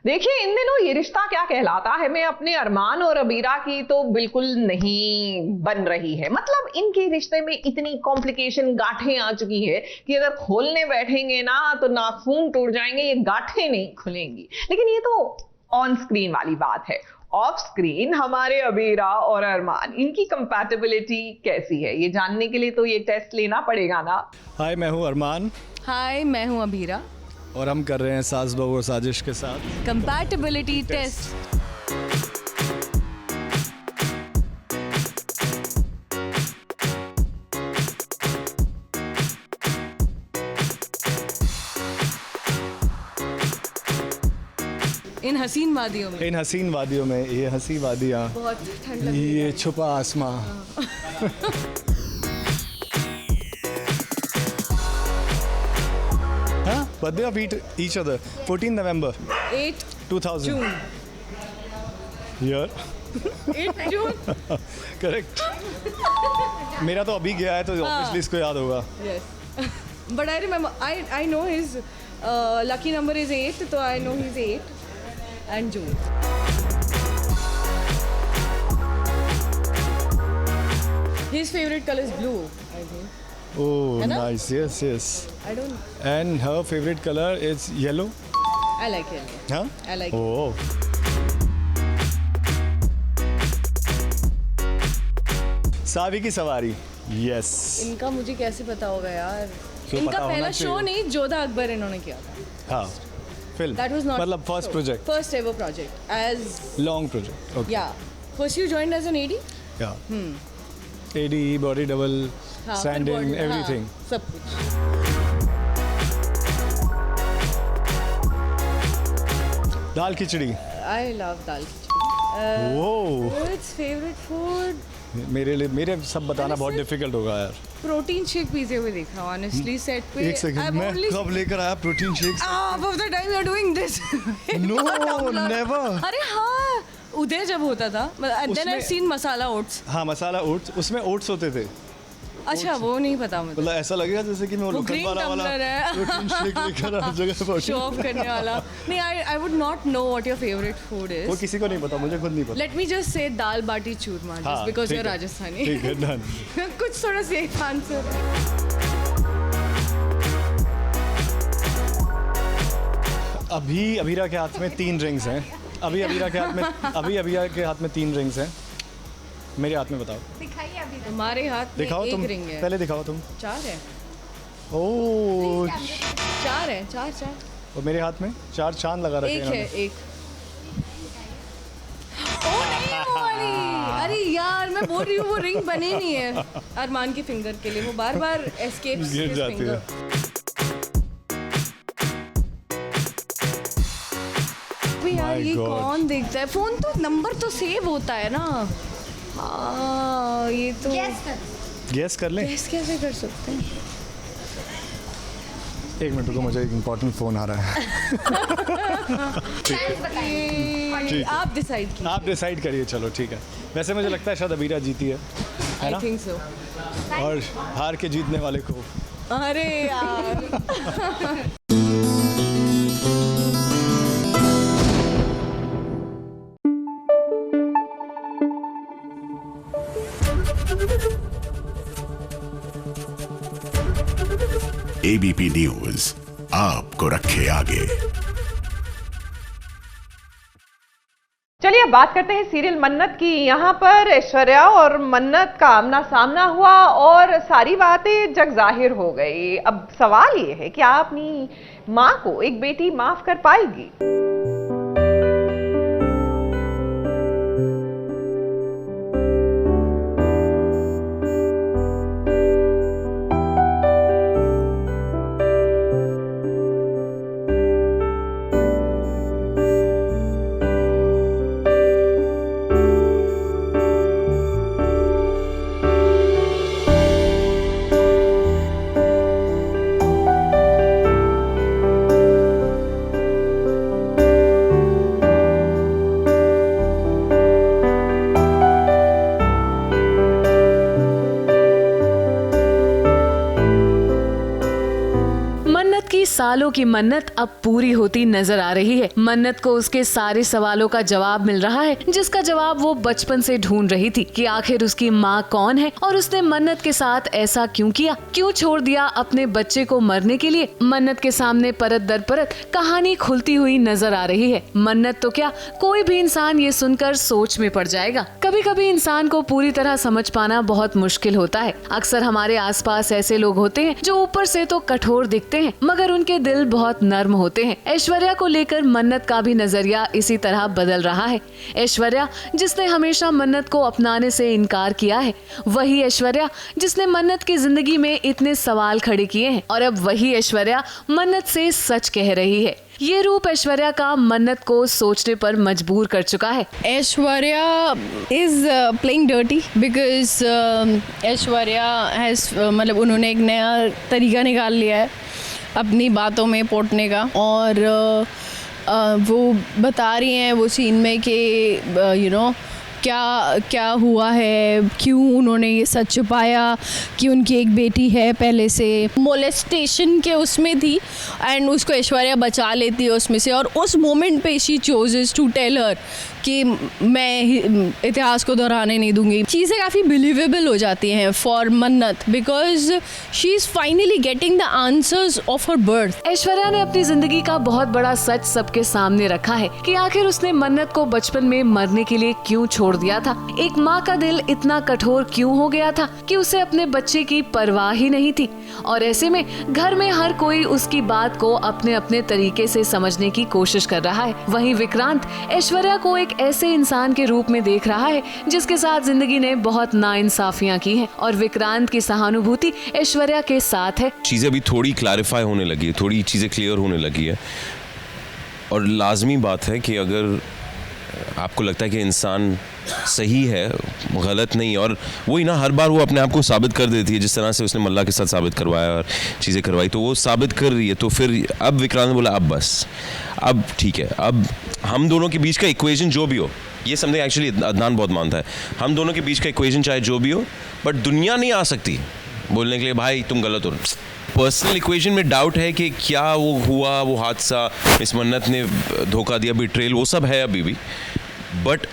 देखिए, इन दिनों ये रिश्ता क्या कहलाता है मैं अपने अरमान और अबीरा की तो बिल्कुल नहीं बन रही है। मतलब इनके रिश्ते में इतनी कॉम्प्लिकेशन, गांठें आ चुकी है कि अगर खोलने बैठेंगे ना तो नाखून टूट जाएंगे, ये गांठें नहीं खुलेंगी। लेकिन ये तो ऑन स्क्रीन वाली बात है। ऑफ स्क्रीन हमारे अबीरा और अरमान, इनकी कंपैटिबिलिटी कैसी है, ये जानने के लिए तो ये टेस्ट लेना पड़ेगा ना। हाय, मैं हूँ अरमान हाय, मैं हूँ अबीरा। और हम कर रहे हैं सास बहू और साजिश के साथ कंपैटिबिलिटी टेस्ट। इन हसीन वादियों में, इन हसीन वादियों में, ये हंसी वादियाँ, बहुत ठंडा, ये छुपा आसमां। हाँ, birthday of each other, 14 November 8 2000 June year 8 June correct. मेरा तो अभी गया है तो ऑब्वियसली इसको याद होगा। Yes, but I remember, I know his lucky number is 8, तो I know his 8 and June. His favorite color is blue, I think. Oh, है ना? nice, yes, yes. I don't. And her favorite color is yellow. I like yellow. Huh? I like it. Oh. सावी की सवारी, yes. इनका मुझे कैसे पता होगा यार। क्यों इनका पता होना पहला शो चाहिए? नहीं, जोधा अकबर इन्होंने किया था। हाँ, फिल्म। That was not मतलब first project, first ever project as long project. Okay. yeah. First you joined as an AD? या एडी, बॉडी डबल, हाँ, फिर स्टैंडिंग, body- एवरीथिंग। हाँ, सब कुछ। दाल खिचड़ी, I love दाल खिचड़ी। वो It's favorite food. मेरे लिए, मेरे सब बताना बहुत डिफिकल्ट होगा यार। प्रोटीन शेक पीते हुए देखा honestly set पे। एक सेकंड, I've मैं only- कब लेकर आया protein shakes? Half of the time you're doing this. No, never. अरे हाँ, उदय जब होता था, then उसमें- I've seen मसाला ओट्स। हाँ, मसाला ओट्स, उसमें ओट्स होते थे। अच्छा, वो नहीं पता मुझे। मतलब ऐसा लगेगा जैसे कि मैं वो लोखंड green वाला tumbler है। प्रोटीन शेक लेकर हर जगह पर। शो ऑफ करने वाला। नहीं, I would not know what your favorite food वो is. किसी को नहीं पता, मुझे खुद नहीं पता। Let me just say दाल बाटी चूरमा, हाँ, just because ठीक you're है, Rajasthani. ठीक है, डन। कुछ थोड़ा सेफ आंसर। अभी अबीरा के हाथ में 3 रिंग्स हैं। अभी अबीरा के हाथ में 3 रिंग्स हैं। मेरे हाथ में बताओ। हमारे हाथ में दिखाओ एक तुम, रिंग है। पहले दिखाओ तुम। 4 है। ओह, 4 है, 4। और मेरे हाथ में 4 चांद लगा रखे एक हैं है, इन्होंने। एक। ओ नहीं, वो वाली। अरे यार, मैं बोल रही हूँ वो रिंग बनी नहीं है अरमान की फिंगर के लिए, वो बार बार एस्केप्स गिर हिज जाती है। फिंगर। यार My ये God. कौन देखता है फोन? तो नंबर तो सेव होता है ना। हाँ, ये तो गेस कर लें? गेस कैसे कर सकते हैं? एक मिनट रुको, मुझे एक इम्पोर्टेंट फ़ोन आ रहा है। ये आप डिसाइड कीजिए। आप डिसाइड करिए, चलो ठीक है। वैसे मुझे लगता है शायद अबीरा जीती है आई ना? Think so. और हार के जीतने वाले को अरे यार। एबीपी न्यूज आपको रखे आगे। चलिए अब बात करते हैं सीरियल मन्नत की। यहाँ पर ऐश्वर्या और मन्नत का आमना सामना हुआ और सारी बातें जग जाहिर हो गई। अब सवाल ये है कि आप अपनी माँ को एक बेटी माफ कर पाएगी? सालों की मन्नत अब पूरी होती नजर आ रही है। मन्नत को उसके सारे सवालों का जवाब मिल रहा है, जिसका जवाब वो बचपन से ढूंढ रही थी कि आखिर उसकी माँ कौन है और उसने मन्नत के साथ ऐसा क्यों किया, क्यों छोड़ दिया अपने बच्चे को मरने के लिए। मन्नत के सामने परत दर परत कहानी खुलती हुई नजर आ रही है। मन्नत तो क्या, कोई भी इंसान ये सुनकर सोच में पड़ जाएगा। कभी कभी इंसान को पूरी तरह समझ पाना बहुत मुश्किल होता है। अक्सर हमारे आसपास ऐसे लोग होते हैं जो ऊपर से तो कठोर दिखते हैं मगर उनके दिल बहुत नर्म होते हैं। ऐश्वर्या को लेकर मन्नत का भी नजरिया इसी तरह बदल रहा है। ऐश्वर्या जिसने हमेशा मन्नत को अपनाने से इनकार किया है, वही ऐश्वर्या जिसने मन्नत की जिंदगी में इतने सवाल खड़े किए हैं, और अब वही ऐश्वर्या मन्नत से सच कह रही है। ये रूप ऐश्वर्या का मन्नत को सोचने पर मजबूर कर चुका है। Aishwarya is playing dirty because Aishwarya has मतलब उन्होंने एक नया तरीका निकाल लिया है अपनी बातों में पोटने का, और वो बता रही हैं वो सीन में कि यू नो क्या हुआ है, क्यों उन्होंने ये सच छुपाया कि उनकी एक बेटी है पहले से मोलेस्टेशन के उसमें थी एंड उसको ऐश्वर्या बचा लेती है उसमें से, और उस मोमेंट पे शी चोजेस टू टेल हर कि मैं इतिहास को दोहराने नहीं दूंगी। चीज़ें काफ़ी बिलीवेबल हो जाती हैं फॉर मन्नत because she is finally getting the answers of her birth. Aishwarya ने अपनी जिंदगी का बहुत बड़ा सच सबके सामने रखा है कि आखिर उसने मन्नत को बचपन में मरने के लिए क्यों छोड़ दिया था। एक माँ का दिल इतना कठोर क्यों हो गया था कि उसे अपने बच्चे की परवाह ही नहीं थी, और ऐसे में घर में हर कोई उसकी बात को अपने अपने तरीके से समझने की कोशिश कर रहा है। वहीं विक्रांत ऐश्वर्या को एक ऐसे इंसान के रूप में देख रहा है जिसके साथ जिंदगी ने बहुत नाइंसाफियां की हैं, और विक्रांत की सहानुभूति ऐश्वर्या के साथ है। चीज़ें अभी थोड़ी क्लैरिफाई होने लगी है, थोड़ी चीज़ें क्लियर होने लगी है, और लाजमी बात है कि अगर आपको लगता है कि इंसान सही है, गलत नहीं, और वही ना हर बार वो अपने आप को साबित कर देती है, जिस तरह से उसने मल्ला के साथ साबित करवाया और चीज़ें करवाई, तो वो साबित कर रही है। तो फिर अब विक्रांत ने बोला अब बस, अब ठीक है, अब हम दोनों के बीच का इक्वेशन जो भी हो, ये समथिंग एक्चुअली अदनान बहुत मानता है, हम दोनों के बीच का इक्वेशन चाहे जो भी हो, बट दुनिया नहीं आ सकती बोलने के लिए भाई तुम गलत हो। पर्सनल इक्वेशन में डाउट है कि क्या वो हुआ, वो हादसा, इस मन्नत ने धोखा दिया, बिट्रेल, वो सब है अभी भी, बट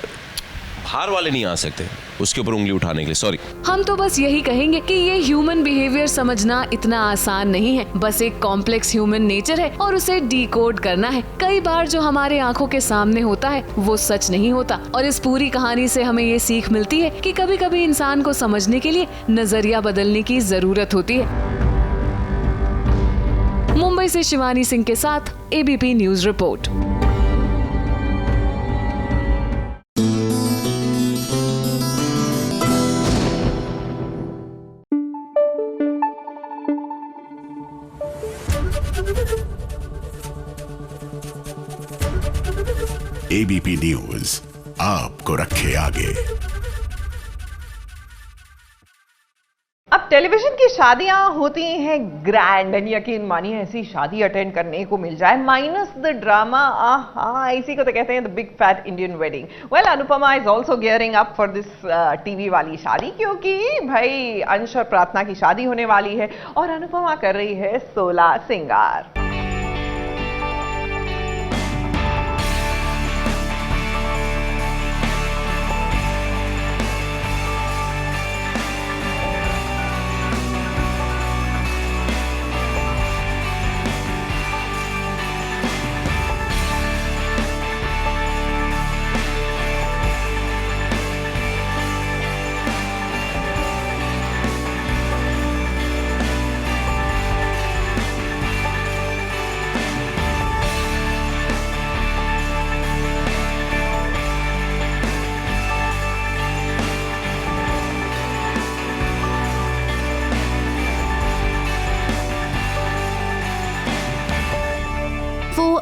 हार वाले नहीं आ सकते उसके ऊपर उंगली उठाने के लिए। सॉरी, हम तो बस यही कहेंगे कि ये ह्यूमन बिहेवियर समझना इतना आसान नहीं है, बस एक कॉम्प्लेक्स ह्यूमन नेचर है और उसे डिकोड करना है। कई बार जो हमारे आंखों के सामने होता है वो सच नहीं होता, और इस पूरी कहानी से हमें ये सीख मिलती है कि कभी कभी इंसान को समझने के लिए नजरिया बदलने की जरूरत होती है। मुंबई से शिवानी सिंह के साथ ABP news report. ABP news आपको रखे आगे। अब टेलीविजन की शादियां होती हैं ग्रैंड, एंड यकीन मानिए ऐसी शादी अटेंड करने को मिल जाए माइनस द ड्रामा, आहा, इसी को तो कहते हैं the big fat Indian wedding. Well, Anupama is also gearing up for this TV वाली शादी, क्योंकि भाई अंश और प्रार्थना की शादी होने वाली है और अनुपमा कर रही है 16 सिंगार।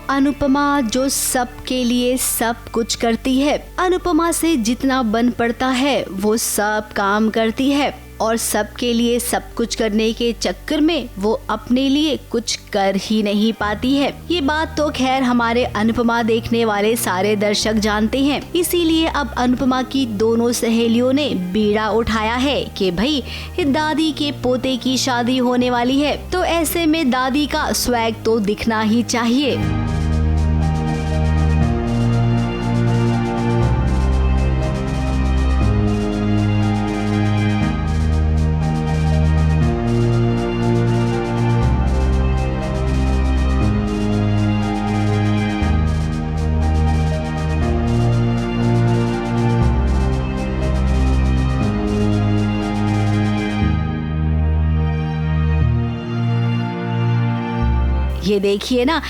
अनुपमा जो सबके लिए सब कुछ करती है, अनुपमा से जितना बन पड़ता है वो सब काम करती है। और सबके लिए सब कुछ करने के चक्कर में वो अपने लिए कुछ कर ही नहीं पाती है। ये बात तो खैर हमारे अनुपमा देखने वाले सारे दर्शक जानते हैं। इसीलिए अब अनुपमा की दोनों सहेलियों ने बीड़ा उठाया है कि भाई दादी के पोते की शादी होने वाली है, तो ऐसे में दादी का स्वैग तो दिखना ही चाहिए। ये देखिए ना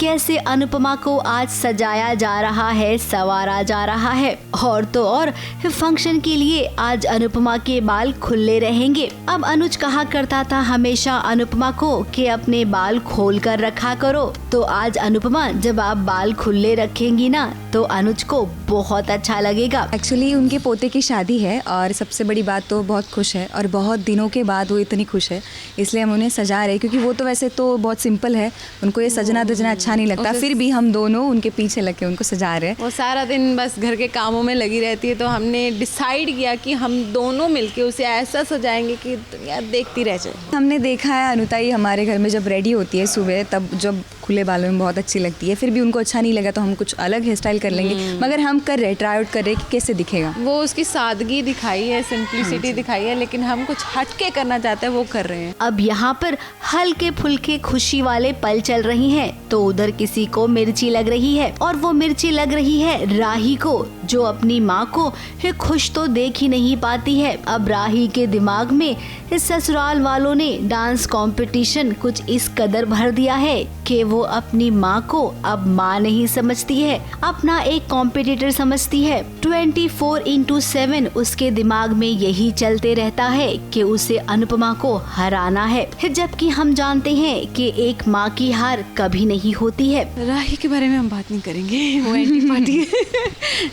कैसे अनुपमा को आज सजाया जा रहा है, संवारा जा रहा है। और तो और फंक्शन के लिए आज अनुपमा के बाल खुले रहेंगे। अब अनुज कहा करता था हमेशा अनुपमा को कि अपने बाल खोल कर रखा करो, तो आज अनुपमा जब आप बाल खुले रखेंगी ना तो अनुज को बहुत अच्छा लगेगा। एक्चुअली उनके पोते की शादी है और सबसे बड़ी बात तो बहुत खुश है और बहुत दिनों के बाद वो इतनी खुश है, इसलिए हम उन्हें सजा रहे, क्योंकि वो तो वैसे तो बहुत सिंपल है, उनको ये सजना धजना अच्छा नहीं लगता, फिर भी हम दोनों उनके पीछे लग के उनको सजा रहे हैं। वो सारा दिन बस घर के कामों में लगी रहती है, तो हमने डिसाइड किया कि हम दोनों मिलके उसे ऐसा सजाएंगे कि दुनिया देखती रह जाए। हमने देखा है अनुताई हमारे घर में जब रेडी होती है सुबह, तब जब खुले बालों में बहुत अच्छी लगती है, फिर भी उनको अच्छा नहीं लगा तो हम कुछ अलग हेयर स्टाइल कर लेंगे, मगर हम कर रहे, ट्राई आउट कर रहे कि कैसे दिखेगा। वो उसकी सादगी दिखाई है, सिंप्लिसिटी दिखाई है, लेकिन हम कुछ हटके करना चाहते हैं, वो कर रहे हैं। अब यहाँ पर हल्के फुल्के खुशी वाले पल चल रही हैं, तो उधर किसी को मिर्ची लग रही है, और वो मिर्ची लग रही है राही को, जो अपनी माँ को खुश तो देख ही नहीं पाती है। अब राही के दिमाग में इस ससुराल वालों ने डांस कंपटीशन कुछ इस कदर भर दिया है कि वो अपनी माँ को अब माँ नहीं समझती है, अपना एक कॉम्पिटिटर समझती है। 24/7 उसके दिमाग में यही चलते रहता है कि उसे अनुपमा को हराना है, जबकि हम जानते हैं कि एक माँ की हार कभी नहीं होती है। राही के बारे में हम बात नहीं करेंगे, वो एंटी पार्टी है।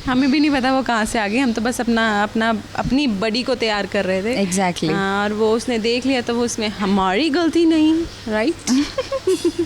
हमें भी नहीं पता वो कहाँ से आ गई, हम तो बस अपनी बड़ी को तैयार कर रहे थे। एग्जैक्टली। और वो उसने देख लिया तो वो उसमें हमारी गलती नहीं, राइट।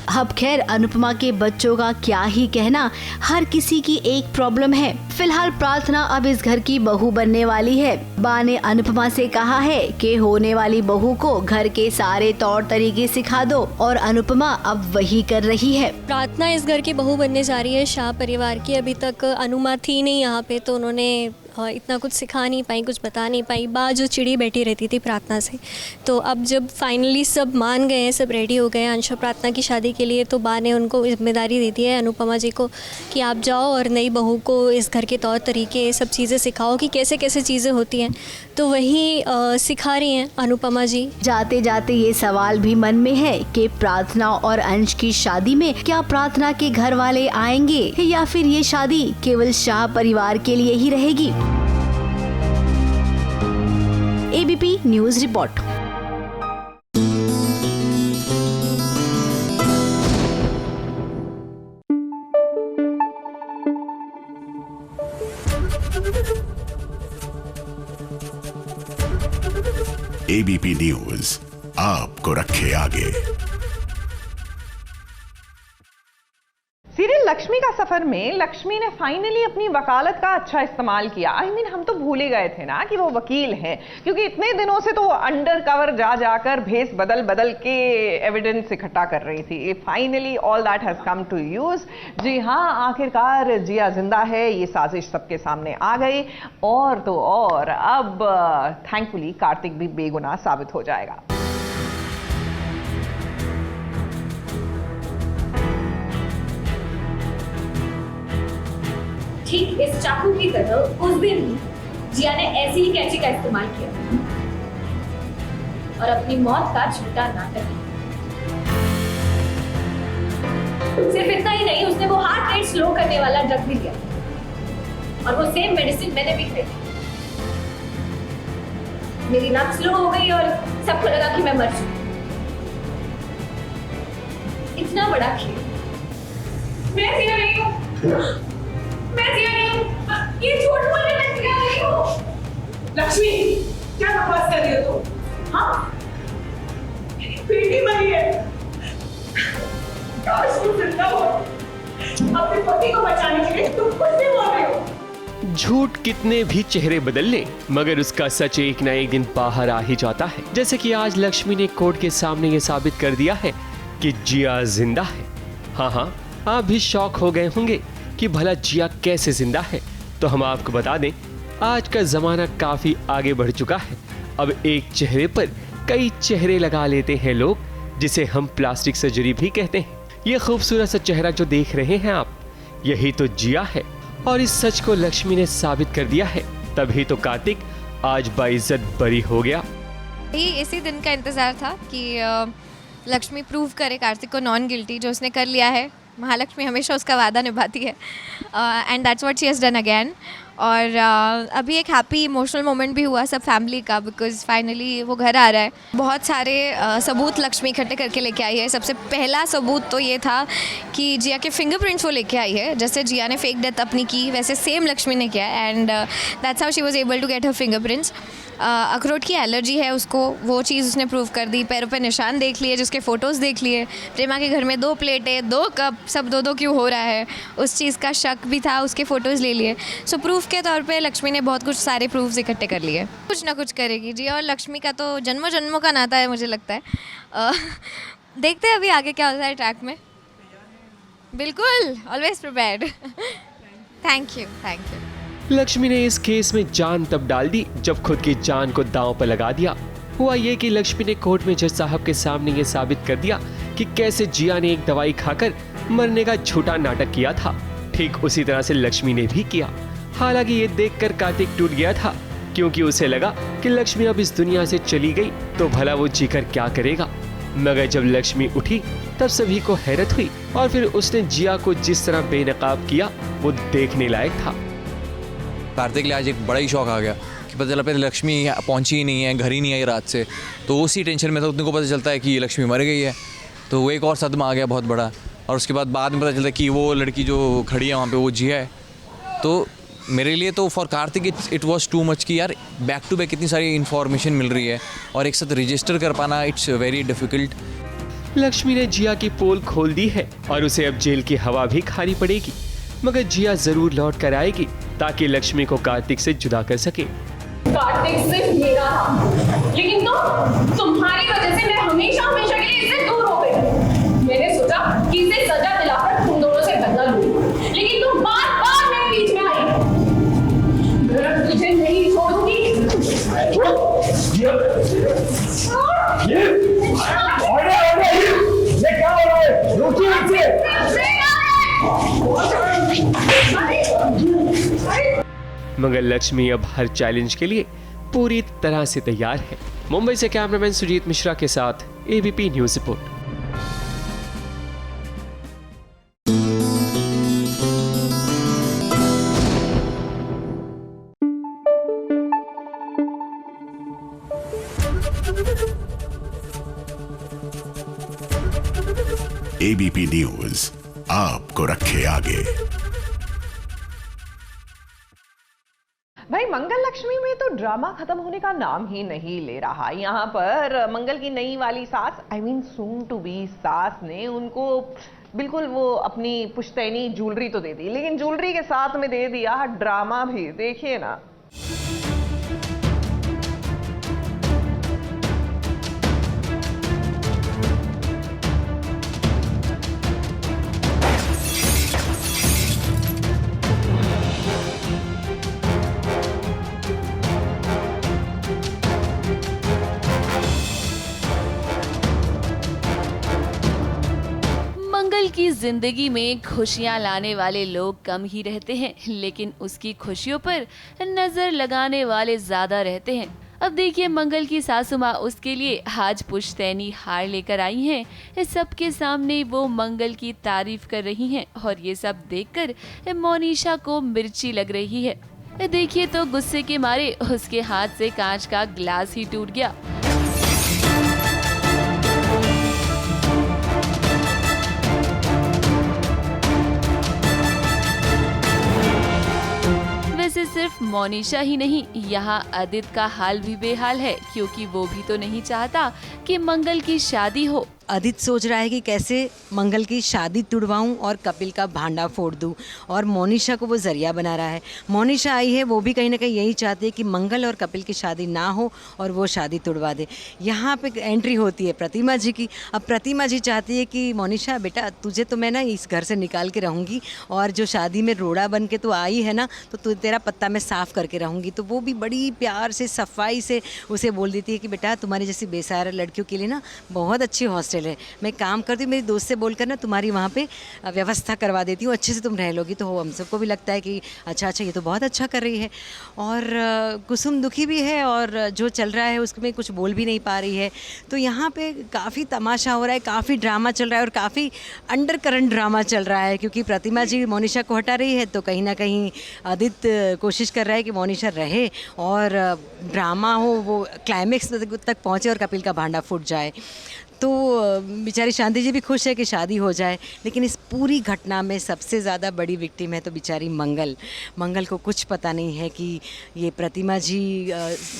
अब खैर अनुपमा के बच्चों का क्या ही कहना, हर किसी की एक प्रॉब्लम है। फिलहाल प्रार्थना अब इस घर की बहू बनने वाली है। बा ने अनुपमा से कहा है कि होने वाली बहू को घर के सारे तौर तरीके सिखा दो, और अनुपमा अब वही कर रही है। प्रार्थना इस घर की बहू बनने जा रही है शाह परिवार की। अभी तक अनुमा थी नहीं यहाँ पे, तो उन्होंने इतना कुछ सिखा नहीं पाई, कुछ बता नहीं पाई। बा जो चिड़ी बैठी रहती थी प्रार्थना से, तो अब जब फाइनली सब मान गए हैं, सब रेडी हो गए हैं अंशु प्रार्थना की शादी के लिए, तो बा ने उनको जिम्मेदारी दे दी है अनुपमा जी को कि आप जाओ और नई बहू को इस घर के तौर तरीके सब चीज़ें सिखाओ कि कैसे कैसे चीज़ें होती हैं। तो वही सिखा रही हैं अनुपमा जी। जाते जाते ये सवाल भी मन में है कि प्रार्थना और अंश की शादी में क्या प्रार्थना के घर वाले आएंगे, या फिर ये शादी केवल शाह परिवार के लिए ही रहेगी। ABP news report. ABP news आपको रखे आगे। सीरियल लक्ष्मी का सफर में लक्ष्मी ने फाइनली अपनी वकालत का अच्छा इस्तेमाल किया। हम तो भूल ही गए थे ना कि वो वकील हैं, क्योंकि इतने दिनों से तो वो अंडर कवर जा जाकर भेस बदल बदल के एविडेंस इकट्ठा कर रही थी। Finally all that has come to use. जी हाँ, आखिरकार जिया जिंदा है, ये साजिश सबके सामने आ गई। और तो और अब थैंकफुली कार्तिक भी बेगुनाह साबित हो जाएगा। ठीक इस चाकू की तरह उस दिन जिया ने ऐसी ही कैंची का इस्तेमाल किया और अपनी मौत का झूठा नाटक किया। सिर्फ इतना ही नहीं, उसने वो हार्ट रेट स्लो करने वाला ड्रग भी लिया और वो सेम मेडिसिन मैंने भी खाई। मेरी नाक स्लो हो गई और सबको लगा कि मैं मर चुकी। इतना बड़ा खेल मैं जिया नहीं हूँ, मैं जिया नहीं हूँ, ये झूठ बोलने में जिया नहीं हूँ। लक्ष्मी, क्या बकवास कर रही हो तुम? हाँ, बेटी मरी है, काश तू जिंदा हो। अपने पति को बचाने के लिए तुम कुछ भी बोल रहे हो। झूठ कितने भी चेहरे बदल ले, मगर उसका सच एक न एक दिन बाहर आ ही जाता है। जैसे कि आज लक्ष्मी ने कोर्ट के सामने ये साबित कर दिया है कि जिया जिंदा है। हाँ, आप भी शॉक हो गए होंगे कि भला जिया कैसे जिंदा है। तो हम आपको बता दें, आज का जमाना काफी आगे बढ़ चुका है। अब एक चेहरे पर कई चेहरे लगा लेते हैं लोग, जिसे हम प्लास्टिक सर्जरी भी कहते हैं। ये खूबसूरत सा चेहरा जो देख रहे हैं आप, यही तो जिया है। और इस सच को लक्ष्मी ने साबित कर दिया है, तभी तो कार्तिक आज बाइज्जत बरी हो गया। इसी दिन का इंतजार था कि लक्ष्मी प्रूव करे कार्तिक को नॉन गिल्टी, जो उसने कर लिया है। महालक्ष्मी हमेशा उसका वादा निभाती है, and that's what she has done again. और अभी एक हैप्पी इमोशनल मोमेंट भी हुआ सब फैमिली का, बिकॉज फाइनली वो घर आ रहा है। बहुत सारे सबूत लक्ष्मी इकट्ठे करके लेके आई है। सबसे पहला सबूत तो ये था कि जिया के फिंगरप्रिंट्स वो लेके आई है। जैसे जिया ने फेक डेथ अपनी की, वैसे सेम लक्ष्मी ने किया है, and that's how she was able to get her fingerprints. अखरोट की एलर्जी है उसको, वो चीज़ उसने प्रूव कर दी। पैरों पे निशान देख लिए, जिसके फ़ोटोज़ देख लिए। प्रेमा के घर में 2 प्लेटें 2 कप सब 2-2 क्यों हो रहा है, उस चीज़ का शक भी था, उसके फ़ोटोज़ ले लिए। सो प्रूफ के तौर पे लक्ष्मी ने बहुत कुछ सारे प्रूफ्स इकट्ठे कर लिए। कुछ ना कुछ करेगी जी, और लक्ष्मी का तो जन्मों जन्मों का नाता है मुझे लगता है। देखते हैं अभी आगे क्या होता है ट्रैक में। बिल्कुल, always prepared. Thank you. Lakshmi ने इस केस में जान तब डाल दी जब खुद की जान को दांव पर लगा दिया। हुआ ये कि लक्ष्मी ने कोर्ट में जज साहब के सामने ये साबित कर दिया कि कैसे जिया ने एक दवाई खाकर मरने का झूठा नाटक किया था। ठीक उसी तरह से लक्ष्मी ने भी किया। हालांकि ये देखकर कार्तिक टूट गया था, क्योंकि उसे लगा कि लक्ष्मी अब इस दुनिया से चली गई तो भला वो जीकर क्या करेगा। मगर जब लक्ष्मी उठी तब सभी को हैरत हुई, और फिर उसने जिया को जिस तरह बेनकाब किया वो देखने लायक था। कार्तिक के लिए आज एक बड़ा ही शौक आ गया कि पता चला लक्ष्मी पहुंची ही नहीं है, घर ही नहीं आई रात से। तो उसी टेंशन में था, उतने को पता चलता है कि लक्ष्मी मर गई है, तो वो एक और सदमा आ गया बहुत बड़ा। और उसके बाद में पता चलता है कि वो लड़की जो खड़ी है वहाँ पे वो जिया है। तो मेरे लिए तो for Kartik it was too much कि यार बैक टू बैक इतनी सारी इन्फॉर्मेशन मिल रही है और एक साथ रजिस्टर कर पाना, इट्स वेरी डिफिकल्ट। लक्ष्मी ने जिया की पोल खोल दी है और उसे अब जेल की हवा भी खानी पड़ेगी, मगर जिया जरूर लौट कर आएगी ताकि लक्ष्मी को कार्तिक से जुदा कर सके। कार्तिक सिर्फ मेरा था, लेकिन तुम्हारी वजह से मैं हमेशा के लिए इससे दूर हो गई। मैंने सोचा कि इसे सजा दिलाकर तुम दोनों से बदला लूं, लेकिन तुम बार-बार मेरे बीच में आई। मैं तुझे नहीं छोड़ूंगी। ये क्या हो रहा है? रुकिए। मगर लक्ष्मी अब हर चैलेंज के लिए पूरी तरह से तैयार है। मुंबई से कैमरामैन सुजीत मिश्रा के साथ ABP news report. ABP news आपको रखे आगे। भाई मंगल लक्ष्मी में तो ड्रामा खत्म होने का नाम ही नहीं ले रहा। यहाँ पर मंगल की नई वाली सास, I mean soon to be सास, ने उनको बिल्कुल वो अपनी पुश्तैनी ज्वेलरी तो दे दी, लेकिन ज्वेलरी के साथ में दे दिया ड्रामा भी। देखिए ना। की जिंदगी में खुशियां लाने वाले लोग कम ही रहते हैं, लेकिन उसकी खुशियों पर नजर लगाने वाले ज्यादा रहते हैं। अब देखिए मंगल की सासू माँ उसके लिए आज पुश्तैनी हार लेकर आई हैं। सबके सामने वो मंगल की तारीफ कर रही हैं और ये सब देखकर मोनिशा को मिर्ची लग रही है। देखिए तो गुस्से के मारे उसके हाथ से कांच का ग्लास ही टूट गया। सिर्फ मोनिशा ही नहीं, यहाँ आदित्य का हाल भी बेहाल है, क्योंकि वो भी तो नहीं चाहता कि मंगल की शादी हो। आदित्य सोच रहा है कि कैसे मंगल की शादी तुड़वाऊं और कपिल का भांडा फोड़ दूं, और मोनिशा को वो जरिया बना रहा है। मोनिशा आई है, वो भी कहीं ना कहीं यही चाहती है कि मंगल और कपिल की शादी ना हो और वो शादी तुड़वा दे। यहाँ पे एंट्री होती है प्रतिमा जी की। अब प्रतिमा जी चाहती है कि मोनिशा बेटा, तुझे तो मैं ना इस घर से निकाल के रहूँगी, और जो शादी में रोड़ा बन के तू आई है ना, तो तू तेरा पत्ता मैं साफ़ करके रहूँगी। तो वो भी बड़ी प्यार से सफाई से उसे बोल देती है कि बेटा, तुम्हारी जैसी बेसहारा लड़कियों के लिए ना बहुत अच्छी हॉस्टल है, मैं काम करती हूँ, मेरी दोस्त से बोलकर ना तुम्हारी वहाँ पे व्यवस्था करवा देती हूँ, अच्छे से तुम रह लोगी। तो हम सबको भी लगता है कि अच्छा ये तो बहुत अच्छा कर रही है। और कुसुम दुखी भी है, और जो चल रहा है उसमें कुछ बोल भी नहीं पा रही है। तो यहाँ पे काफ़ी तमाशा हो रहा है, काफ़ी ड्रामा चल रहा है, और काफ़ी अंडर करंट ड्रामा चल रहा है, क्योंकि प्रतिमा जी मोनिशा को हटा रही है, तो कहीं ना कहीं आदित्य कोशिश कर रहा है कि मोनिशा रहे और ड्रामा हो वो क्लाइमेक्स तक पहुँचे और कपिल का भांडा फूट जाए। तो बेचारी शांति जी भी खुश है कि शादी हो जाए, लेकिन इस पूरी घटना में सबसे ज़्यादा बड़ी विक्टिम है तो बेचारी मंगल को कुछ पता नहीं है कि ये प्रतिमा जी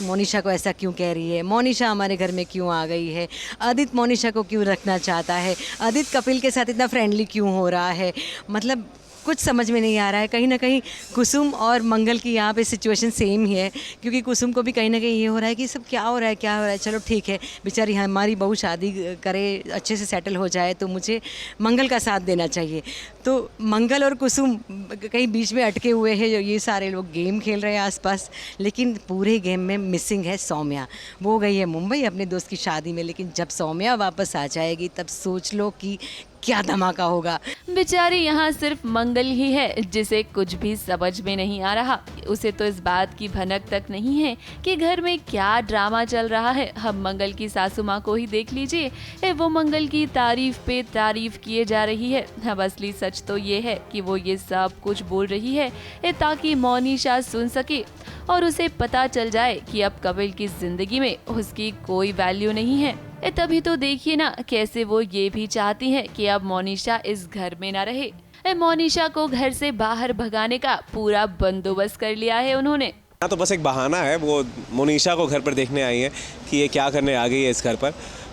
मोनिशा को ऐसा क्यों कह रही है, मोनिशा हमारे घर में क्यों आ गई है, आदित्य मोनिशा को क्यों रखना चाहता है, आदित्य कपिल के साथ इतना फ्रेंडली क्यों हो रहा है। मतलब कुछ समझ में नहीं आ रहा है। कहीं ना कहीं कुसुम और मंगल की यहाँ पे सिचुएशन सेम ही है, क्योंकि कुसुम को भी कहीं ना कहीं ये हो रहा है कि सब क्या हो रहा है। चलो ठीक है, बेचारी हमारी बहू शादी करे, अच्छे से सेटल हो जाए, तो मुझे मंगल का साथ देना चाहिए। तो मंगल और कुसुम कहीं बीच में अटके हुए हैं, ये सारे लोग गेम खेल रहे हैं आसपास, लेकिन पूरे गेम में मिसिंग है सौम्या। वो गई है मुंबई अपने दोस्त की शादी में, लेकिन जब सौम्या वापस आ जाएगी तब सोच लो कि क्या धमाका होगा। बेचारी यहाँ सिर्फ मंगल ही है जिसे कुछ भी समझ में नहीं आ रहा। उसे तो इस बात की भनक तक नहीं है कि घर में क्या ड्रामा चल रहा है। हम मंगल की सासू माँ को ही देख लीजिए, वो मंगल की तारीफ पे तारीफ किए जा रही है। अब असली सच तो ये है कि वो ये सब कुछ बोल रही है ताकि मोनिशा सुन सके और उसे पता चल जाए कि अब कपिल की जिंदगी में उसकी कोई वैल्यू नहीं है। तभी तो देखिए ना कैसे वो ये भी चाहती है कि अब मोनिशा इस घर में ना रहे। मोनिशा को घर से बाहर भगाने का पूरा बंदोबस्त कर लिया है उन्होंने। तो बस एक बहाना है, वो मोनिशा को घर पर देखने आई है कि ये क्या करने आ गई है इस घर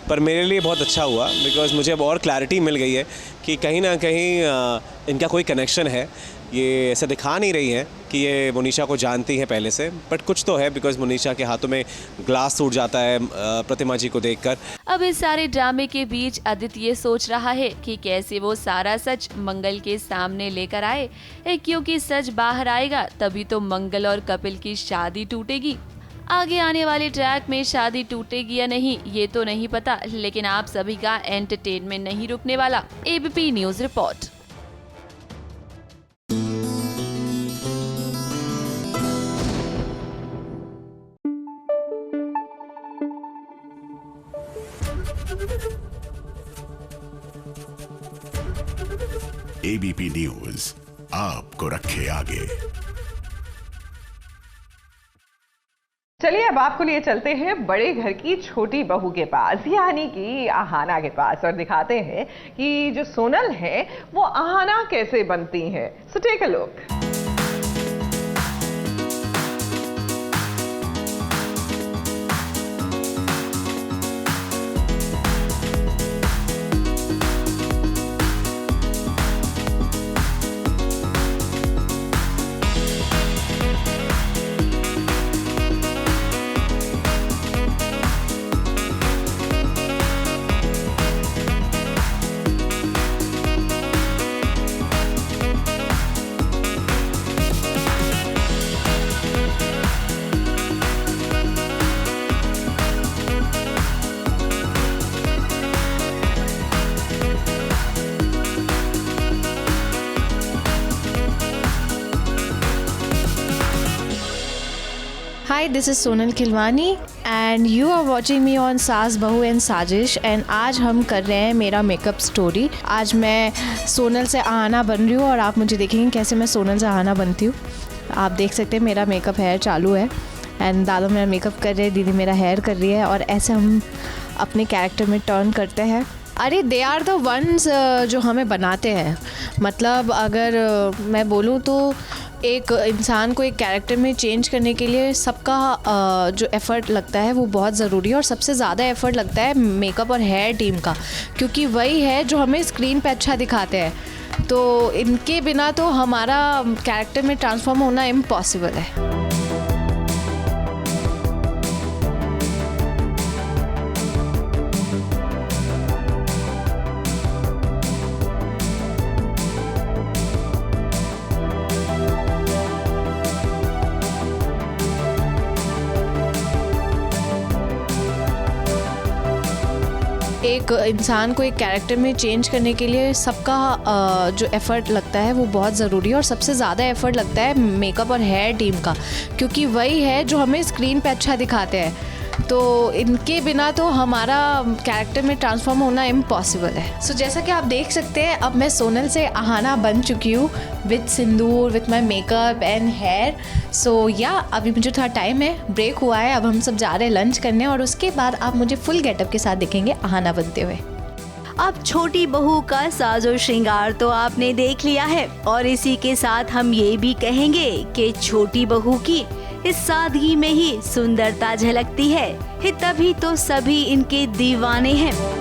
पर मेरे लिए बहुत अच्छा हुआ, बिकॉज़ मुझे अब और क्लैरिटी मिल गई है कि कहीं ना कहीं इनका कोई कनेक्शन है। ये ऐसा दिखा नहीं रही है कि ये मोनिशा को जानती है पहले से, बट कुछ तो है, बिकॉज मोनिशा के हाथों में ग्लास टूट जाता है प्रतिमा जी को देखकर। अब इस सारे ड्रामे के बीच आदित्य ये सोच रहा है कि कैसे वो सारा सच मंगल के सामने लेकर आए, क्योंकि सच बाहर आएगा तभी तो मंगल और कपिल की शादी टूटेगी। आगे आने वाले ट्रैक में शादी टूटेगी या नहीं ये तो नहीं पता, लेकिन आप सभी का एंटरटेनमेंट नहीं रुकने वाला। ABP news report. ABP news आपको रखे आगे। चलिए अब आपको लिए चलते हैं बड़े घर की छोटी बहू के पास, यानी कि आहाना के पास, और दिखाते हैं कि जो सोनल है वो आहाना कैसे बनती है। So take a look. Hi, this is Sonal Khilwani and you are watching me on सास बहू एंड साजिश। एंड आज हम कर रहे हैं मेरा मेकअप स्टोरी। आज मैं सोनल से आहाना बन रही हूँ और आप मुझे देखेंगे कैसे मैं सोनल से आहाना बनती हूँ। आप देख सकते हैं मेरा मेकअप हेयर चालू है एंड दादा मेरा मेकअप कर रहे हैं, दीदी मेरा हेयर कर रही है, और ऐसे हम अपने कैरेक्टर में टर्न करते हैं। अरे दे आर द वंस जो हमें बनाते हैं। मतलब अगर मैं बोलूँ तो एक इंसान को एक कैरेक्टर में चेंज करने के लिए सबका जो एफ़र्ट लगता है वो बहुत ज़रूरी है, और सबसे ज़्यादा एफ़र्ट लगता है मेकअप और हेयर टीम का, क्योंकि वही है जो हमें स्क्रीन पे अच्छा दिखाते हैं। तो इनके बिना तो हमारा कैरेक्टर में ट्रांसफॉर्म होना इम्पॉसिबल है। एक इंसान को एक कैरेक्टर में चेंज करने के लिए सबका जो एफ़र्ट लगता है वो बहुत ज़रूरी है, और सबसे ज़्यादा एफ़र्ट लगता है मेकअप और हेयर टीम का, क्योंकि वही है जो हमें स्क्रीन पे अच्छा दिखाते हैं। तो इनके बिना तो हमारा कैरेक्टर में ट्रांसफॉर्म होना इम्पॉसिबल है। सो जैसा कि आप देख सकते हैं, अब मैं सोनल से आहाना बन चुकी हूँ with sindoor, with my makeup and hair. So yeah अभी मुझे थोड़ा टाइम है, ब्रेक हुआ है, अब हम सब जा रहे हैं लंच करने, और उसके बाद आप मुझे फुल गेटअप के साथ देखेंगे आहाना बनते हुए। अब छोटी बहू का साजो श्रृंगार तो आपने देख लिया है, और इसी के साथ हम ये भी कहेंगे कि छोटी बहू की इस सादगी में ही सुंदरता झलकती है, तभी तो सभी इनके दीवाने हैं।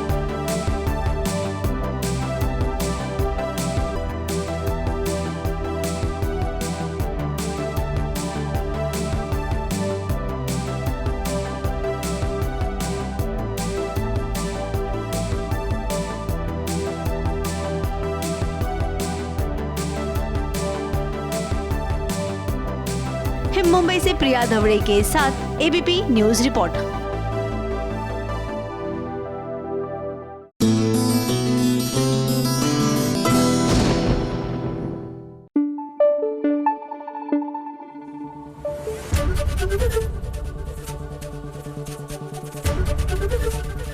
मुंबई से प्रिया धवड़े के साथ ABP news report.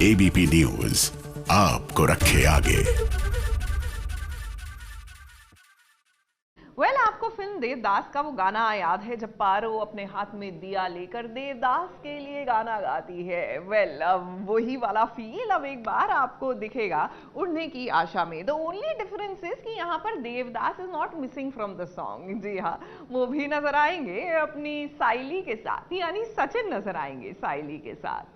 ABP news आपको रखे आगे। आपको फिल्म देवदास का वो गाना याद है जब पारो अपने हाथ में दिया लेकर देवदास के लिए गाना गाती है? अब वही वाला फील अब एक बार आपको दिखेगा उड़ने की आशा में। द ओनली डिफरेंस इज कि यहाँ पर Devdas is not missing from the song. जी हाँ, वो भी नजर आएंगे अपनी साइली के साथ, यानी सचिन नजर आएंगे साइली के साथ।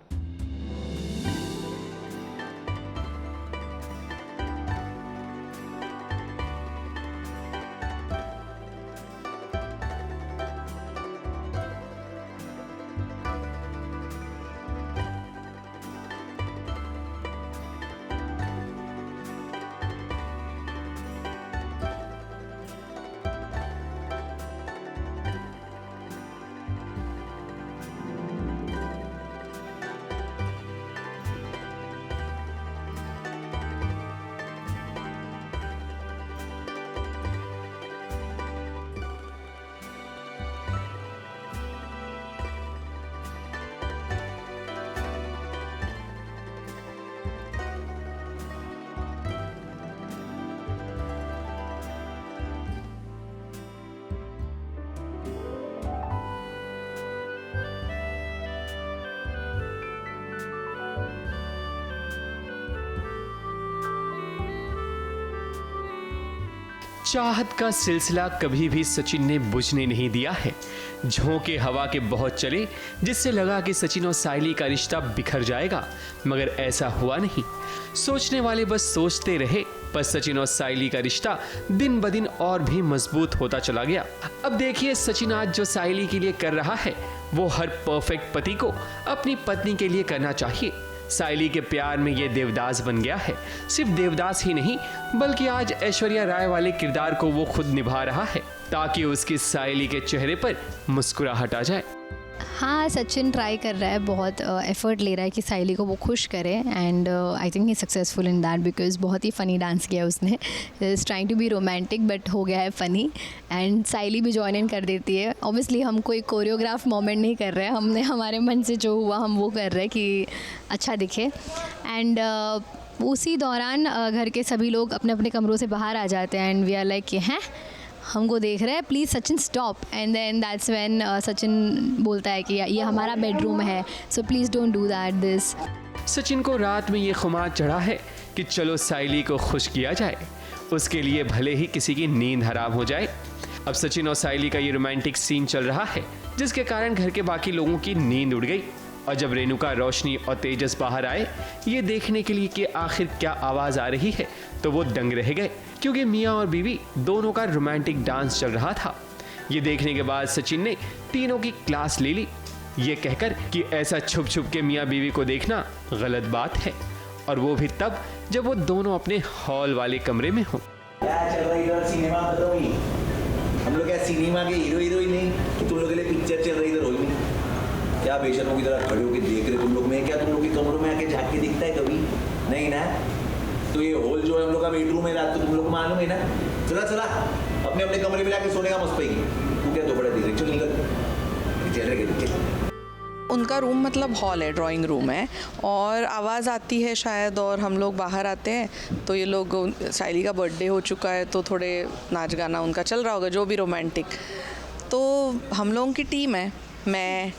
चाहत का सिलसिला कभी भी सचिन ने बुझने नहीं दिया है। झोंके हवा के बहुत चले, जिससे लगा कि सचिन और साइली का रिश्ता बिखर जाएगा, मगर ऐसा हुआ नहीं। सोचने वाले बस सोचते रहे, पर सचिन और साइली का रिश्ता दिन ब दिन और भी मजबूत होता चला गया। अब देखिए सचिन आज जो साइली के लिए कर रहा है, वो हर परफेक्ट पति को अपनी पत्नी के लिए करना चाहिए। साइली के प्यार में ये देवदास बन गया है। सिर्फ देवदास ही नहीं, बल्कि आज ऐश्वर्या राय वाले किरदार को वो खुद निभा रहा है, ताकि उसकी साइली के चेहरे पर मुस्कुराहट आ जाए। हाँ, सचिन ट्राई कर रहा है, बहुत एफर्ट ले रहा है कि साइली को वो खुश करे, and I think he successful in that, because बहुत ही फ़नी डांस किया उसने। Is trying to be romantic but हो गया है फ़नी, एंड साइली भी जॉइन इन कर देती है। ऑब्वियसली हम कोई कोरियोग्राफ मोमेंट नहीं कर रहे हैं, हमने हमारे मन से जो हुआ हम वो कर रहे हैं कि अच्छा दिखे। एंड उसी दौरान घर के सभी लोग अपने अपने कमरों से बाहर आ जाते हैं, एंड वी आर लाइक कि हैं हमको देख रहे हैं, please Sachin stop. And then that's when Sachin बोलता है कि ये हमारा बेडरूम है, so please don't do that this. Sachin को रात में ये खुमार चढ़ा है कि चलो साइली को खुश किया जाए, उसके लिए भले ही किसी की नींद हराम हो जाए। अब सचिन और साइली का ये रोमांटिक सीन चल रहा है, जिसके कारण घर के बाकी लोगों की नींद उड़ गई। और जब रेणुका, रोशनी और तेजस बाहर आए ये देखने के लिए कि आखिर क्या आवाज आ रही है, तो वो दंग रह गए, क्योंकि मियाँ और बीवी दोनों का रोमांटिक डांस चल रहा था। ये देखने के बाद सचिन ने तीनों की क्लास ले ली, ये कहकर कि ऐसा छुप छुप के मियाँ बीवी को देखना गलत बात है, और वो भी तब जब वो दोनों अपने हॉल वाले कमरे में हों। क्या चल रहा है इधर सिनेमा बताओ? हम लोग क्या सिनेमा के हीरो नहीं कि तुम लोग के लिए पिक्चर चल रही इधर होगी? क्या बेशर्मों की तरह खड़े होकर देख रहे तुम लोग? मैं क्या तुम लोग के कमरों में आके झाँक के दिखता है कभी? नहीं ना। तो ये हॉल जो है हम लोग का बेडरूम है, रात को तुम लोग को मालूम है ना। चला अपने अपने कमरे में जाके सोने का मस्त पाएगी। तू क्या दोपहर देख रही? चल निकल, चल रहे। उनका रूम मतलब हॉल है, ड्राइंग रूम है, और आवाज़ आती है शायद, और हम लोग बाहर आते हैं तो ये लोग, साइली का बर्थडे हो चुका है तो थोड़े नाच गाना उनका चल रहा होगा, जो भी रोमांटिक। तो हम लोगों की टीम है, मैं,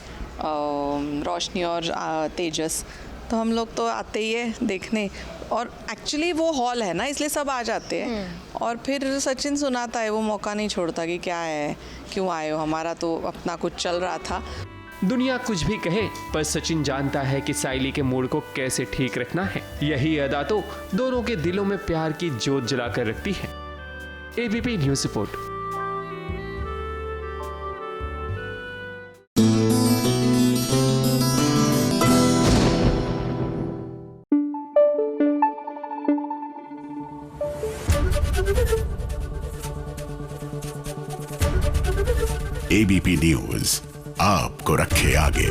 रोशनी और तेजस, तो हम लोग तो आते ही है देखने। और एक्चुअली वो हॉल है ना, इसलिए सब आ जाते हैं। और फिर सचिन सुनाता है, वो मौका नहीं छोड़ता कि क्या है, क्यों आए हो, हमारा तो अपना कुछ चल रहा था। दुनिया कुछ भी कहे, पर सचिन जानता है कि साइली के मूड को कैसे ठीक रखना है। यही अदा तो दोनों के दिलों में प्यार की जोत जलाकर रखती है। ABP news report. ABP news आपको रखे आगे।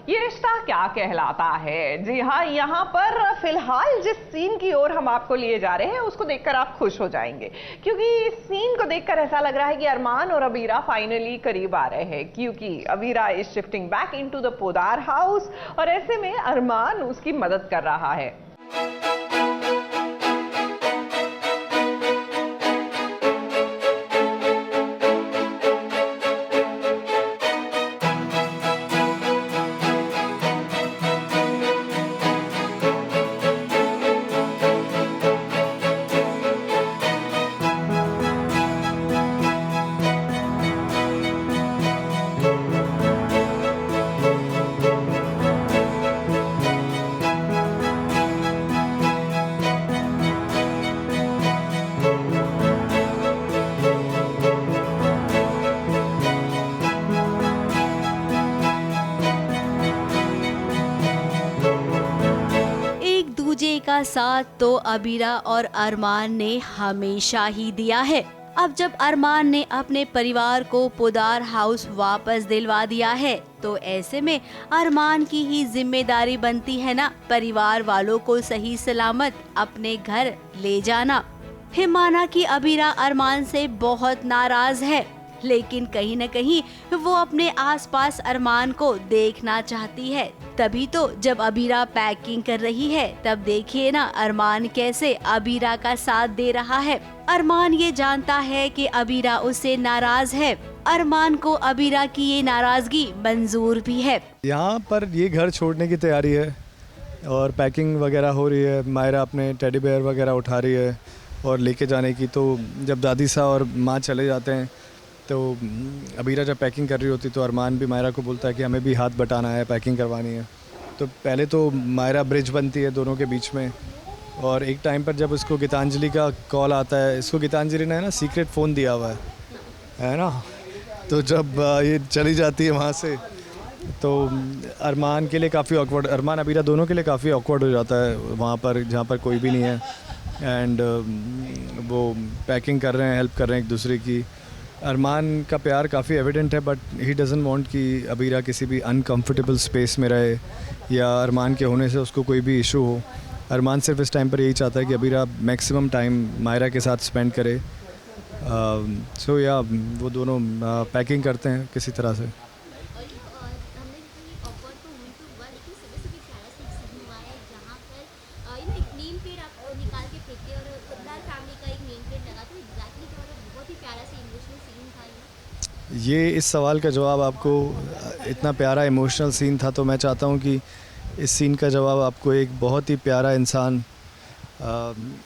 ये रिश्ता क्या कहलाता है? जी हाँ, यहाँ पर फिलहाल जिस सीन की ओर हम आपको लिए जा रहे हैं उसको देखकर आप खुश हो जाएंगे, क्योंकि इस सीन को देखकर ऐसा लग रहा है कि अरमान और अबीरा फाइनली करीब आ रहे हैं, क्योंकि Abira is shifting back into the Poddar house और ऐसे में अरमान उसकी मदद कर रहा है। का साथ तो अबीरा और अरमान ने हमेशा ही दिया है। अब जब अरमान ने अपने परिवार को पोदार हाउस वापस दिलवा दिया है, तो ऐसे में अरमान की ही जिम्मेदारी बनती है ना परिवार वालों को सही सलामत अपने घर ले जाना। हिमाना की अबीरा अरमान से बहुत नाराज है, लेकिन कहीं न कहीं वो अपने आसपास अरमान को देखना चाहती है। तभी तो जब अबीरा पैकिंग कर रही है, तब देखिए ना अरमान कैसे अबीरा का साथ दे रहा है। अरमान ये जानता है कि अबीरा उससे नाराज है। अरमान को अबीरा की ये नाराजगी मंजूर भी है। यहाँ पर ये घर छोड़ने की तैयारी है और पैकिंग वगैरह हो रही है। मायरा अपने टेडी बेयर वगैरह उठा रही है और लेके जाने की। तो जब दादी सा और माँ चले जाते हैं तो अबीरा जब पैकिंग कर रही होती तो अरमान भी मायरा को बोलता है कि हमें भी हाथ बटाना है, पैकिंग करवानी है। तो पहले तो मायरा ब्रिज बनती है दोनों के बीच में, और एक टाइम पर जब उसको गीतांजलि का कॉल आता है, इसको गीतांजलि ने है ना सीक्रेट फ़ोन दिया हुआ है ना, तो जब ये चली जाती है वहाँ से तो अरमान के लिए काफ़ी ऑकवर्ड, अरमान अबीरा दोनों के लिए काफ़ी ऑकवर्ड हो जाता है वहाँ पर जहाँ पर कोई भी नहीं है। एंड वो पैकिंग कर रहे हैं, हेल्प कर रहे हैं एक दूसरे की। अरमान का प्यार काफ़ी एविडेंट है, बट ही डजंट वांट कि अबीरा किसी भी अनकंफर्टेबल स्पेस में रहे या अरमान के होने से उसको कोई भी इशू हो। अरमान सिर्फ इस टाइम पर यही चाहता है कि अबीरा मैक्सिमम टाइम मायरा के साथ स्पेंड करे। सो या वो दोनों पैकिंग करते हैं किसी तरह से। ये इस सवाल का जवाब आपको, इतना प्यारा इमोशनल सीन था, तो मैं चाहता हूँ कि इस सीन का जवाब आपको एक बहुत ही प्यारा इंसान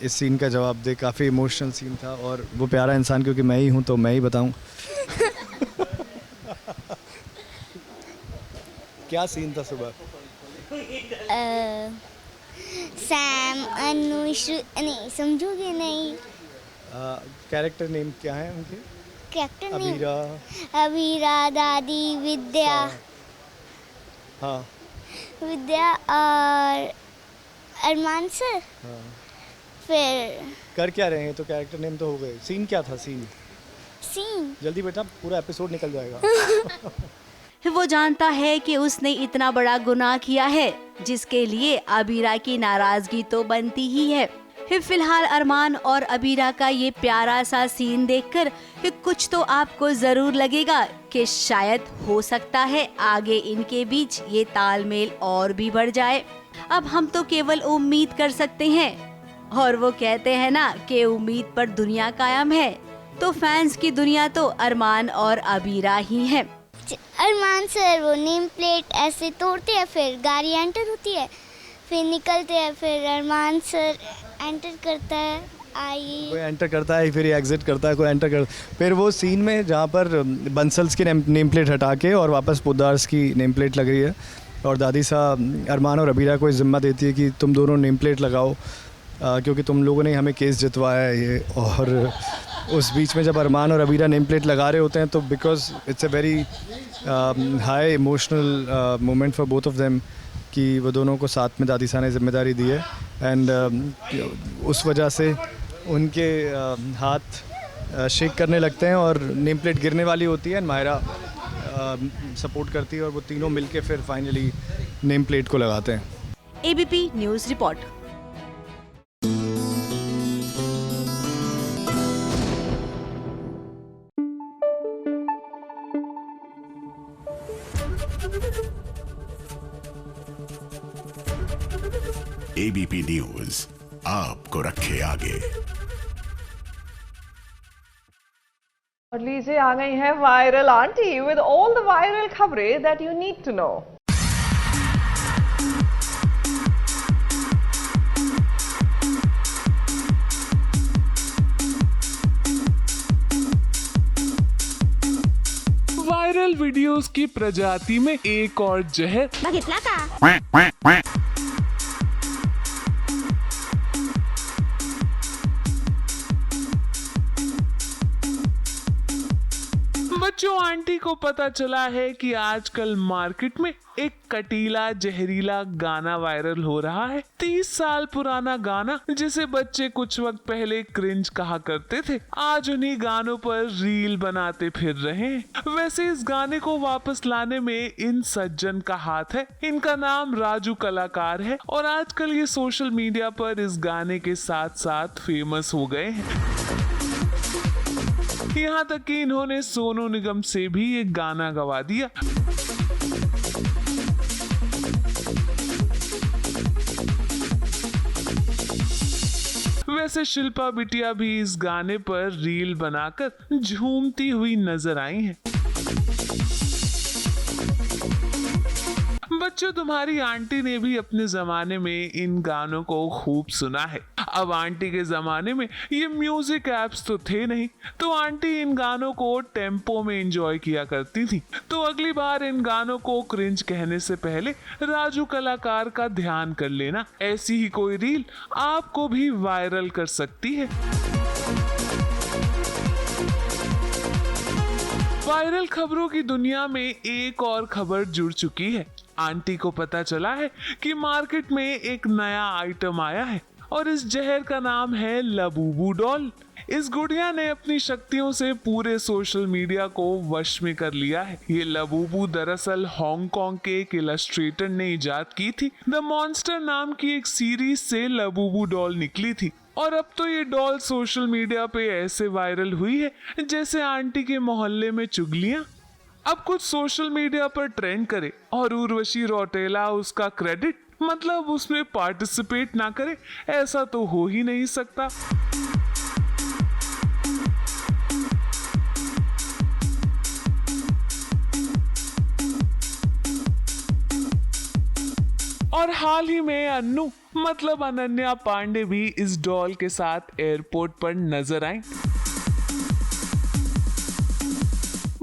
इस सीन का जवाब दे। काफ़ी इमोशनल सीन था और वो प्यारा इंसान क्योंकि मैं ही हूँ तो मैं ही बताऊँ। क्या सीन था सुबह? सैम, अनुष, नहीं समझोगे नहीं। कैरेक्टर नेम क्या है उनके? कैरेक्टर नेम अबीरा, अबीरा, दादी, विद्या। हाँ, विद्या और अरमान सर। हाँ। फिर कर क्या रहे हैं? तो कैरेक्टर नेम तो हो गए। सीन क्या था? सीन जल्दी बेटा, पूरा एपिसोड निकल जाएगा। वो जानता है कि उसने इतना बड़ा गुनाह किया है जिसके लिए अबीरा की नाराजगी तो बनती ही है। फिलहाल अरमान और अबीरा का ये प्यारा सा सीन देखकर कुछ तो आपको जरूर लगेगा कि शायद हो सकता है आगे इनके बीच ये तालमेल और भी बढ़ जाए। अब हम तो केवल उम्मीद कर सकते हैं, और वो कहते हैं ना कि उम्मीद पर दुनिया कायम है, तो फैंस की दुनिया तो अरमान और अबीरा ही है। अरमान सर वो नेम प्लेट ऐसे तोड़ते हैं, फिर गाड़ी एंटर होती है, फिर निकलते हैं, फिर अरमान सर एंटर करता है, कोई एंटर करता है, फिर एग्जिट करता है, कोई एंटर कर। फिर वो सीन में जहाँ पर बंसल्स की नेम प्लेट हटा के और वापस पोद्दार्स की नेम प्लेट लग रही है और दादी साहब अरमान और अबीरा को जिम्मा देती है कि तुम दोनों नेम प्लेट लगाओ क्योंकि तुम लोगों ने हमें केस जितवाया है ये। और उस बीच में जब अरमान और अबीरा नेम प्लेट लगा रहे होते हैं तो because it's a very high emotional moment for both of them कि वो दोनों को साथ में दादी साहब ने जिम्मेदारी दी है एंड उस वजह से उनके हाथ शेक करने लगते हैं और नेम प्लेट गिरने वाली होती है एंड मायरा सपोर्ट करती है और वो तीनों मिलके फिर फाइनली नेम प्लेट को लगाते हैं। ABP news report. ABP news आपको रखे आगे। और लीजिए आ गई है viral aunty with all the viral खबरें that you need to know. Viral videos की प्रजाति में एक और जहर। बघितला का? बच्चों, आंटी को पता चला है कि आजकल मार्केट में एक कटीला जहरीला गाना वायरल हो रहा है। 30 साल पुराना गाना जिसे बच्चे कुछ वक्त पहले क्रिंज कहा करते थे, आज उन्हीं गानों पर रील बनाते फिर रहे हैं। वैसे इस गाने को वापस लाने में इन सज्जन का हाथ है। इनका नाम राजू कलाकार है और आजकल ये सोशल मीडिया पर इस गाने के साथ साथ फेमस हो गए हैं। यहाँ तक कि इन्होंने सोनू निगम से भी एक गाना गवा दिया। वैसे शिल्पा बिटिया भी इस गाने पर रील बनाकर झूमती हुई नजर आई हैं। बच्चों, तुम्हारी आंटी ने भी अपने जमाने में इन गानों को खूब सुना है। अब आंटी के जमाने में ये म्यूजिक एप्स तो थे नहीं, तो आंटी इन गानों को टेम्पो में एंजॉय किया करती थी। तो अगली बार इन गानों को क्रिंज कहने से पहले राजू कलाकार का ध्यान कर लेना। ऐसी ही कोई रील आपको भी वायरल कर सकती है। वायरल खबरों की दुनिया में एक और खबर जुड़ चुकी है। आंटी को पता चला है कि मार्केट में एक नया आइटम आया है और इस जहर का नाम है लबूबू डॉल। इस गुड़िया ने अपनी शक्तियों से पूरे सोशल मीडिया को वश में कर लिया है। ये लबूबू दरअसल हांगकांग के एक इलस्ट्रेटर ने इजाद की थी। द मॉन्स्टर नाम की एक सीरीज से लबूबू डॉल निकली थी और अब तो ये डॉल सोशल मीडिया पे ऐसे वायरल हुई है जैसे आंटी के मोहल्ले में चुगलियां। अब कुछ सोशल मीडिया पर ट्रेंड करे और उर्वशी रौटेला उसका क्रेडिट, मतलब उसमें पार्टिसिपेट ना करे, ऐसा तो हो ही नहीं सकता। और और हाल ही में अन्नू मतलब अनन्या पांडे भी इस डॉल के साथ एयरपोर्ट पर नजर आई।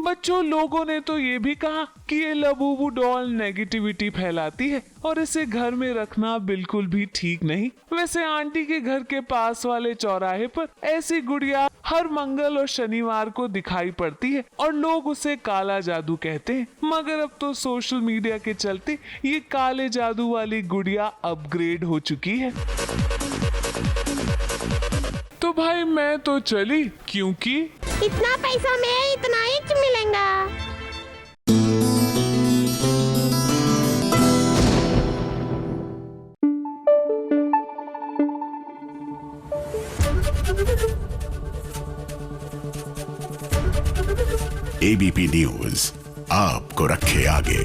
बच्चों, लोगों ने तो ये भी कहा कि ये लबूबू डॉल नेगेटिविटी फैलाती है और इसे घर में रखना बिल्कुल भी ठीक नहीं। वैसे आंटी के घर के पास वाले चौराहे पर ऐसी गुड़िया हर मंगल और शनिवार को दिखाई पड़ती है और लोग उसे काला जादू कहते हैं। मगर अब तो सोशल मीडिया के चलते ये काले जादू वाली गुड़िया अपग्रेड हो चुकी है। तो भाई मैं तो चली, क्योंकि इतना पैसा में इतना ही मिलेगा। एबीपी न्यूज आपको रखे आगे।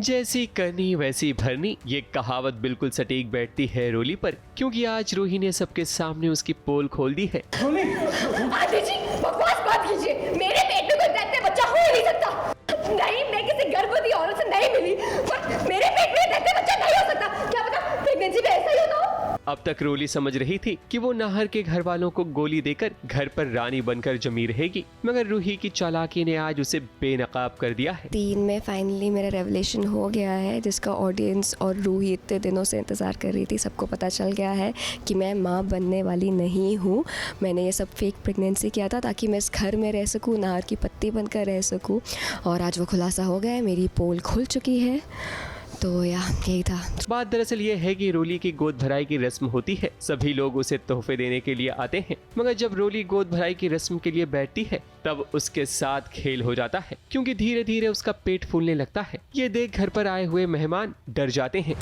जैसी करनी वैसी भरनी, ये कहावत बिल्कुल सटीक बैठती है रोली पर, क्योंकि आज रूही ने सबके सामने उसकी पोल खोल दी है। आंटी जी, बकवास मत कीजिए। मेरे पेट में कोई रहते बच्चा हो ही नहीं सकता। नहीं, मैं किसी गर्भवती औरत से नहीं मिली, पर मेरे पेट में रहते बच्चा नहीं हो सकता। क्या पता प्रेगनेंसी में ऐसा ही होता हो। अब तक रोली समझ रही थी कि वो नाहर के घर वालों को गोली देकर घर पर रानी बनकर जमी रहेगी, मगर रूही की चालाकी ने आज उसे बेनकाब कर दिया है। 3 में फाइनली मेरा रेवलेशन हो गया है, जिसका ऑडियंस और रूही इतने दिनों से इंतज़ार कर रही थी। सबको पता चल गया है कि मैं माँ बनने वाली नहीं हूँ। मैंने ये सब फेक प्रेगनेंसी किया था ताकि मैं इस घर में रह सकूँ, नाहर की पत्ती बनकर रह सकूँ, और आज वो खुलासा हो गया है। मेरी पोल खुल चुकी है। तो यही था। बात दरअसल ये है कि रोली की गोद भराई की रस्म होती है। सभी लोग उसे तोहफे देने के लिए आते हैं, मगर जब रोली गोद भराई की रस्म के लिए बैठती है तब उसके साथ खेल हो जाता है, क्योंकि धीरे धीरे उसका पेट फूलने लगता है। ये देख घर पर आए हुए मेहमान डर जाते हैं।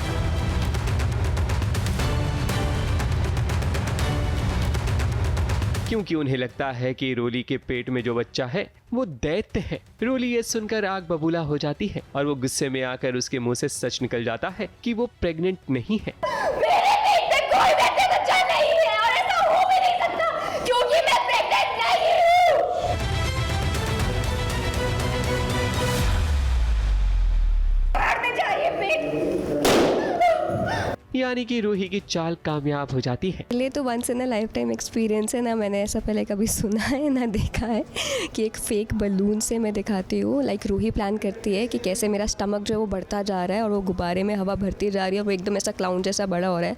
क्योंकि उन्हें लगता है कि रोली के पेट में जो बच्चा है वो दैत्य है। रोली ये सुनकर आग बबूला हो जाती है और वो गुस्से में आकर उसके मुंह से सच निकल जाता है कि वो प्रेग्नेंट नहीं है। मेरे पेट में कोई दैत्य बच्चा नहीं है और ऐसा हो भी नहीं सकता, क्योंकि मैं प्रेग्नेंट नहीं हूँ। बाहर में जाइए पेट। यानी कि रूही की चाल कामयाब हो जाती है। ये तो once in a lifetime experience है ना, मैंने ऐसा पहले कभी सुना है ना देखा है कि एक फेक बलून से मैं दिखाती हूँ। लाइक रूही प्लान करती है कि कैसे मेरा स्टमक जो है वो बढ़ता जा रहा है और वो गुब्बारे में हवा भरती जा रही है और वो एकदम ऐसा क्लाउन जैसा बड़ा हो रहा है।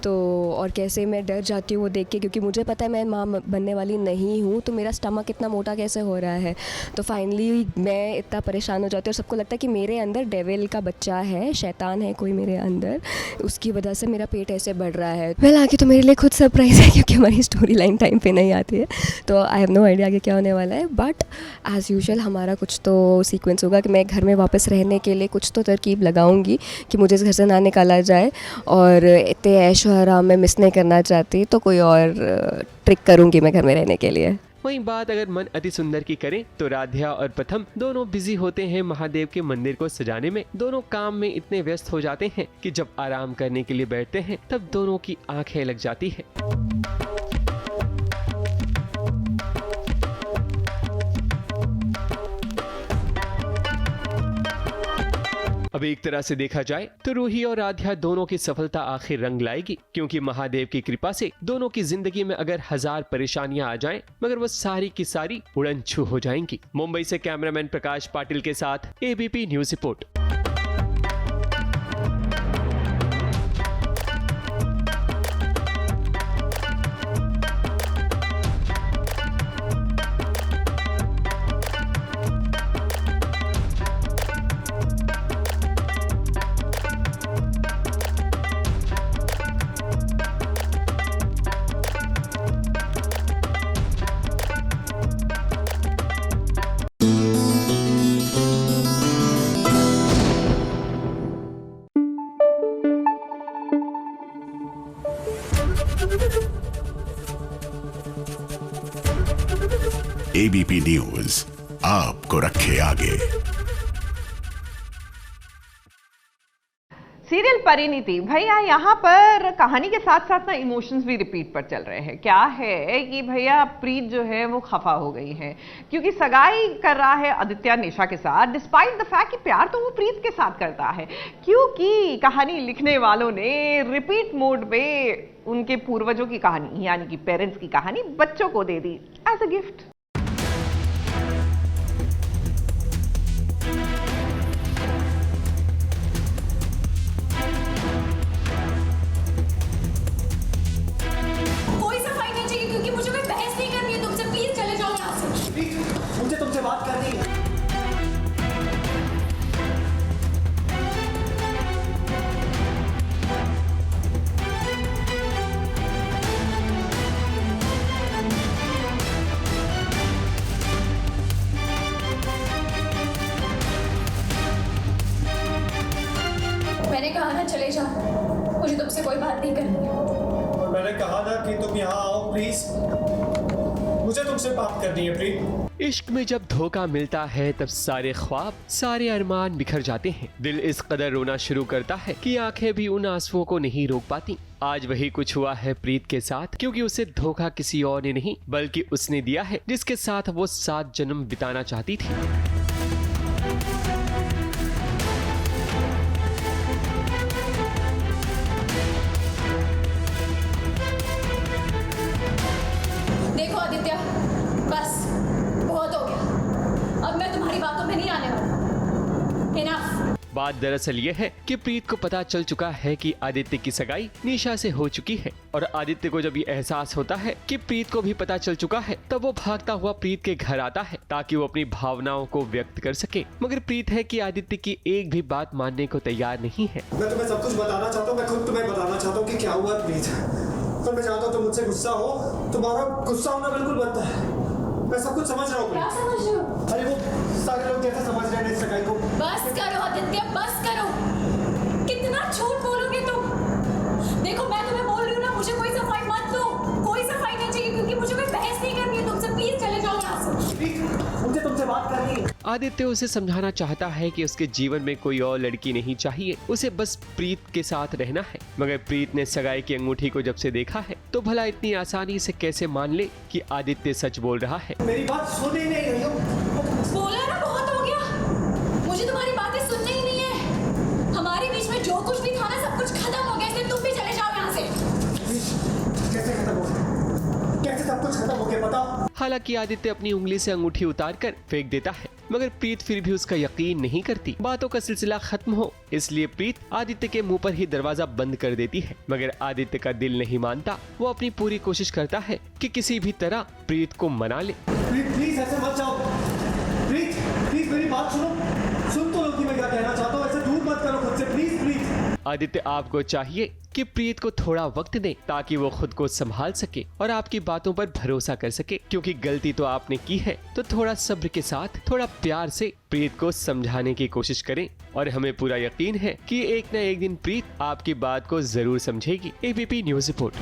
तो और कैसे मैं डर जाती हूँ वो देख के, क्योंकि मुझे पता है मैं माँ बनने वाली नहीं हूँ, तो मेरा स्टमक इतना मोटा कैसे हो रहा है। तो फाइनली मैं इतना परेशान हो जाती हूँ और सबको लगता है कि मेरे अंदर डेविल का बच्चा है, शैतान है कोई मेरे अंदर, उसकी वजह से मेरा पेट ऐसे बढ़ रहा है। वेल आगे तो मेरे लिए खुद सरप्राइज है, क्योंकि हमारी स्टोरी लाइन टाइम पे नहीं आती है, तो आई हैव नो आइडिया आगे क्या होने वाला है। बट एज़ यूजुअल हमारा कुछ तो सीक्वेंस होगा कि मैं घर में वापस रहने के लिए कुछ तो तरकीब लगाऊंगी कि मुझे इस घर से ना निकाला जाए, और इतने ऐश और आराम में मिस नहीं करना चाहती, तो कोई और ट्रिक करूँगी मैं घर में रहने के लिए। वहीं बात अगर मन अति सुंदर की करें तो राध्या और प्रथम दोनों बिजी होते हैं महादेव के मंदिर को सजाने में। दोनों काम में इतने व्यस्त हो जाते हैं कि जब आराम करने के लिए बैठते हैं तब दोनों की आंखें लग जाती है। अब एक तरह से देखा जाए तो रूही और राध्या दोनों की सफलता आखिर रंग लाएगी, क्योंकि महादेव की कृपा से दोनों की जिंदगी में अगर 1000 परेशानियां आ जाएं, मगर वो सारी की सारी उड़नछू हो जाएंगी। मुंबई से कैमरामैन प्रकाश पाटिल के साथ ABP news report. ABP news आपको रखे आगे। सीरियल परिणीति भैया, यहाँ पर कहानी के साथ साथ ना इमोशंस भी रिपीट पर चल रहे हैं। क्या है कि भैया प्रीत जो है वो खफा हो गई है क्योंकि सगाई कर रहा है आदित्य निशा के साथ, डिस्पाइट द फैक्ट कि प्यार तो वो प्रीत के साथ करता है, क्योंकि कहानी लिखने वालों ने रिपीट मोड पे उनके पूर्वजों की कहानी यानी कि पेरेंट्स की कहानी बच्चों को दे दी एज अ गिफ्ट। बात करनी है। मैंने कहा ना चले जाओ, मुझे तुमसे कोई बात नहीं करनी है। मैंने कहा ना कि तुम यहाँ आओ प्लीज, मुझे तुमसे बात करनी है प्लीज। इश्क में जब धोखा मिलता है तब सारे ख्वाब सारे अरमान बिखर जाते हैं। दिल इस कदर रोना शुरू करता है कि आंखें भी उन आंसुओं को नहीं रोक पाती। आज वही कुछ हुआ है प्रीत के साथ, क्योंकि उसे धोखा किसी और ने नहीं बल्कि उसने दिया है जिसके साथ वो 7 जन्म बिताना चाहती थी। देखो आदित्य, बस बहुत हो गया, अब मैं तुम्हारी बातों में नहीं आने वाला। इनफ। बात दरअसल ये है कि प्रीत को पता चल चुका है कि आदित्य की सगाई निशा से हो चुकी है, और आदित्य को जब ये एहसास होता है कि प्रीत को भी पता चल चुका है तब वो भागता हुआ प्रीत के घर आता है ताकि वो अपनी भावनाओं को व्यक्त कर सके। मगर प्रीत है कि आदित्य की एक भी बात मानने को तैयार नहीं है। मैं तुम्हें सब कुछ बताना चाहता हूँ, मैं खुद तुम्हें बताना चाहता हूँ कि क्या हुआ प्लीज। तो मैं चाहता हूँ तुम मुझसे गुस्सा हो, तुम्हारा गुस्सा होना बिल्कुल बनता है। मैं सब कुछ समझ रहा हूँ। क्या समझ रहे हो? अरे वो सारे लोग जैसे समझ रहे हैं इस सगाई को। बस करो आदित्य, बस करो। कितना झूठ बोलोगे तुम? देखो मैं तुम्हें बोल रही हूँ ना, मुझे कोई सफाई मत दो, कोई सफाई नहीं चाहिए, क्योंकि मुझे कोई बहस नहीं करनी है तुमसे। प्लीज चले जाओ यहाँ से। मुझे तुमसे बात करनी है। आदित्य उसे समझाना चाहता है कि उसके जीवन में कोई और लड़की नहीं चाहिए, उसे बस प्रीत के साथ रहना है। मगर प्रीत ने सगाई की अंगूठी को जब से देखा है तो भला इतनी आसानी से कैसे मान ले कि आदित्य सच बोल रहा है। मेरी बात सुन ही नहीं रही हो। बोला ना बहुत हो गया, मुझे तुम्हारी बातें सुननी ही नहीं है। हमारे बीच में जो कुछ भी था ना सब कुछ खत्म हो गया, इसलिए तुम भी चले जाओ यहाँ से। कैसे खत्म हो गया? कैसे सब कुछ खत्म हो गया बताओ? हालांकि आदित्य अपनी उंगली से अंगूठी उतारकर फेंक देता है, मगर प्रीत फिर भी उसका यकीन नहीं करती। बातों का सिलसिला खत्म हो इसलिए प्रीत आदित्य के मुंह पर ही दरवाजा बंद कर देती है। मगर आदित्य का दिल नहीं मानता, वो अपनी पूरी कोशिश करता है कि किसी भी तरह प्रीत को मना ले। प्लीज ऐसे मत जाओ। प्लीज मेरी बात सुनो। सुन तो लो कि मैं क्या कहना चाहता हूँ। ऐसे दूर मत करो खुद से, प्लीज प्लीज। आदित्य आपको चाहिए कि प्रीत को थोड़ा वक्त दें ताकि वो खुद को संभाल सके और आपकी बातों पर भरोसा कर सके, क्योंकि गलती तो आपने की है तो थोड़ा सब्र के साथ थोड़ा प्यार से प्रीत को समझाने की कोशिश करें। और हमें पूरा यकीन है कि एक न एक दिन प्रीत आपकी बात को जरूर समझेगी। ABP news report.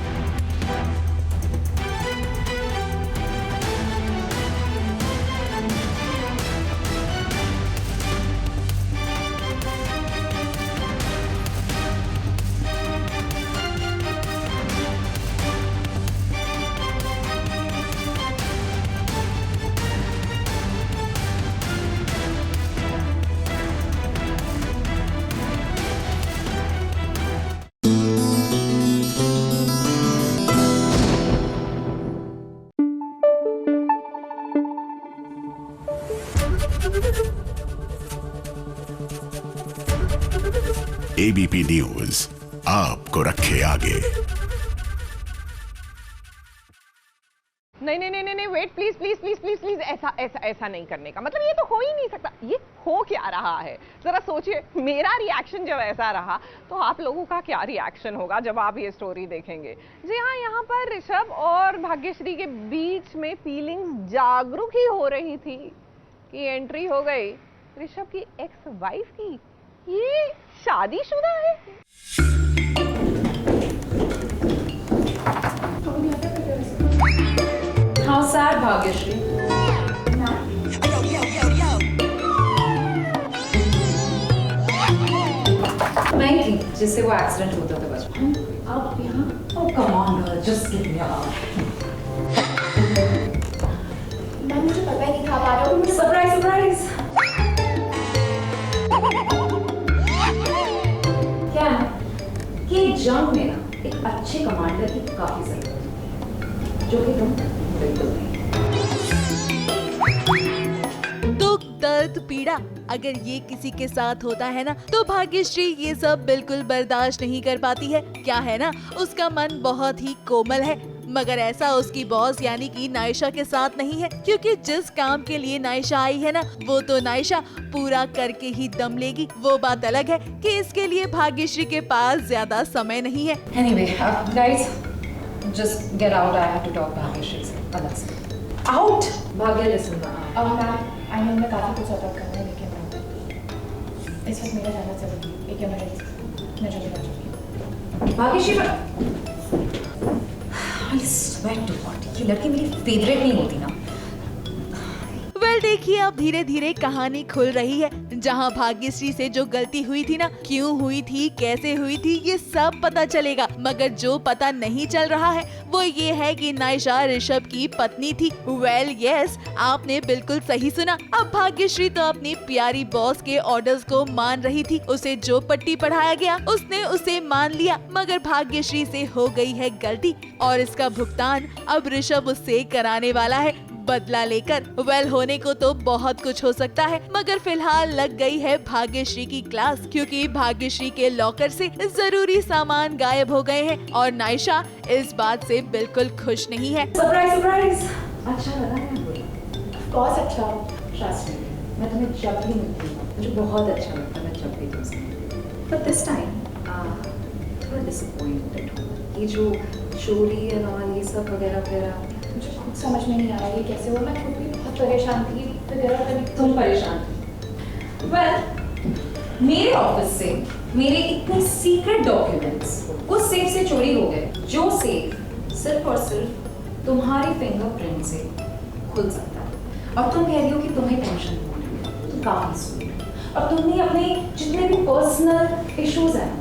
ABP news आपको रखे आगे। नहीं, wait please please please please please, ऐसा नहीं करने का मतलब, ये तो हो ही नहीं सकता। ये हो क्या रहा है जरा सोचिए। मेरा रिएक्शन जब ऐसा रहा तो आप लोगों का क्या रिएक्शन होगा जब आप ये स्टोरी देखेंगे। जी हाँ, यहाँ पर ऋषभ और भाग्यश्री के बीच में फीलिंग्स जागरूक ही हो रही थी कि एंट्री हो गई ऋषभ की एक्स वाइफ की। ये शादीशुदा है। How sad, Bhagyashree. जिससे वो एक्सीडेंट होता था बचपन। अब यहाँ oh come on girl, just give me a ma'am मुझे पता ही नहीं था आप आ रहे हो। मुझे सरप्राइज सरप्राइज। क्या है कि जंग में ना एक अच्छे कमांडर की काफी जरूरत है, जो कि तुम बिल्कुल नहीं। दुख दर्द पीड़ा अगर ये किसी के साथ होता है ना तो भाग्यश्री ये सब बिल्कुल बर्दाश्त नहीं कर पाती है। क्या है ना, उसका मन बहुत ही कोमल है, मगर ऐसा उसकी बॉस यानी कि नायशा के साथ नहीं है, क्योंकि जिस काम के लिए नायशा आई है ना वो तो नायशा पूरा करके ही दम लेगी। वो बात अलग है कि इसके लिए भाग्यश्री के पास ज्यादा समय नहीं है। Anyway, guys, just get out. I have to talk Bhagyashree से अलग से। Out. भाग्य listen ना। मैम आई नो मैं काफ़ी कुछ सॉर्ट करना है, लेकिन इस वक्त मेरा जाना जरूरी। एक मिनट मैं जल्दी आ जाऊँगी। Bhagyashree I swear to God, ये लड़की मेरी फेवरेट नहीं होती ना। वेल देखिए अब धीरे धीरे कहानी खुल रही है, जहां भाग्यश्री से जो गलती हुई थी ना, क्यों हुई थी, कैसे हुई थी, ये सब पता चलेगा। मगर जो पता नहीं चल रहा है वो ये है कि नायशा ऋषभ की पत्नी थी। वेल यस, आपने बिल्कुल सही सुना। अब भाग्यश्री तो अपनी प्यारी बॉस के ऑर्डर्स को मान रही थी। उसे जो पट्टी पढ़ाया गया उसने उसे मान लिया, मगर भाग्यश्री से हो गई है गलती और इसका भुगतान अब ऋषभ उससे कराने वाला है, बदला लेकर। वेल होने को तो बहुत कुछ हो सकता है, मगर फिलहाल लग गई है भाग्यश्री की क्लास, क्योंकि भाग्यश्री के लॉकर से जरूरी सामान गायब हो गए हैं और नायशा इस बात से बिल्कुल खुश नहीं है। Surprise surprise. अच्छा लगा है मुझे। ऑफ कोर्स अच्छा। ट्रस्ट मी, मैं तुम्हें जब भी मिलती हूँ मुझे बहुत अच्छा लगता है, मैं जब भी तुमसे मिलती हूँ। बट दिस टाइम थोड़ा डिसअपॉइंटेड हूँ। ये जो चोरी एंड ऑल ये सब वगैरह वगैरह मुझे खुद समझ में नहीं आ रहा है कैसे हुआ। मैं खुद भी बहुत परेशान थी वगैरह करने। तुम परेशान थी? वेल मेरे ऑफिस से मेरे इतने सीक्रेट डॉक्यूमेंट्स उस सेफ से चोरी हो गए, जो सेफ सिर्फ और सिर्फ तुम्हारी फिंगरप्रिंट से खुल सकता है। और तुम कह रही हो कि तुम्हें टेंशन हो रही है, तो काफी स्वीट। और तुमने अपने जितने भी पर्सनल इश्यूज हैं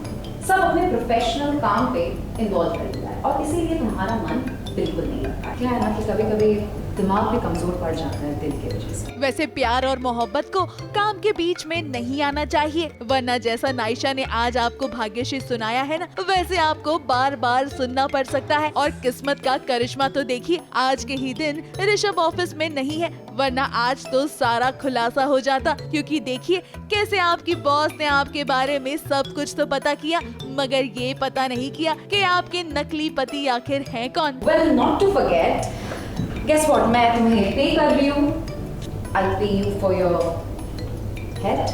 सब अपने प्रोफेशनल काम पे इन्वॉल्व कर दिया है, और इसीलिए तुम्हारा मन बिल्कुल नहीं लगता। क्या है ना कि कभी कभी दिमाग भी कमजोर पड़ जाता है दिल की वजह से। वैसे प्यार और मोहब्बत को काम के बीच में नहीं आना चाहिए, वरना जैसा नायशा ने आज आपको भाग्यश्री सुनाया है ना, वैसे आपको बार बार सुनना पड़ सकता है। और किस्मत का करिश्मा तो देखिए, आज के ही दिन ऋषभ ऑफिस में नहीं है, वरना आज तो सारा खुलासा हो जाता। क्योंकि देखिए कैसे आपकी बॉस ने आपके बारे में सब कुछ तो पता किया, मगर ये पता नहीं किया कि आपके नकली पति आखिर हैं कौन। Well, not to forget, guess what? मैं तुम्हें पे कर रही हूँ। I'll pay you for your head.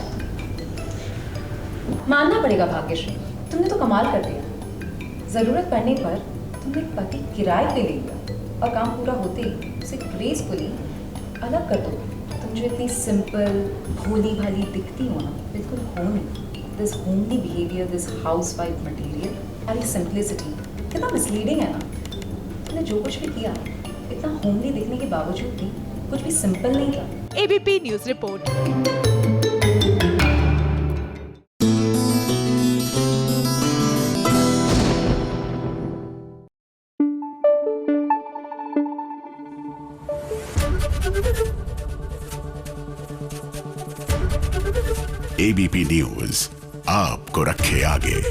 मानना पड़ेगा भाग्यश्री, तुमने तो कमाल कर दिया। जरूरत पड़ने पर तुमने पति किराए पे ले लिया और काम पूरा होते ही उसे ग्रेसफुली अलग कर दो। तुम जो इतनी सिंपल भोली भाली दिखती हो ना, बिल्कुल हो नहीं। This homely behaviour, this housewife material, वाली सिंप्लिसिटी कितना मिसलीडिंग है ना। तुमने जो कुछ भी किया इतना होमली दिखने के बावजूद भी कुछ भी सिंपल नहीं था। ABP news report. ABP news आपको रखे आगे।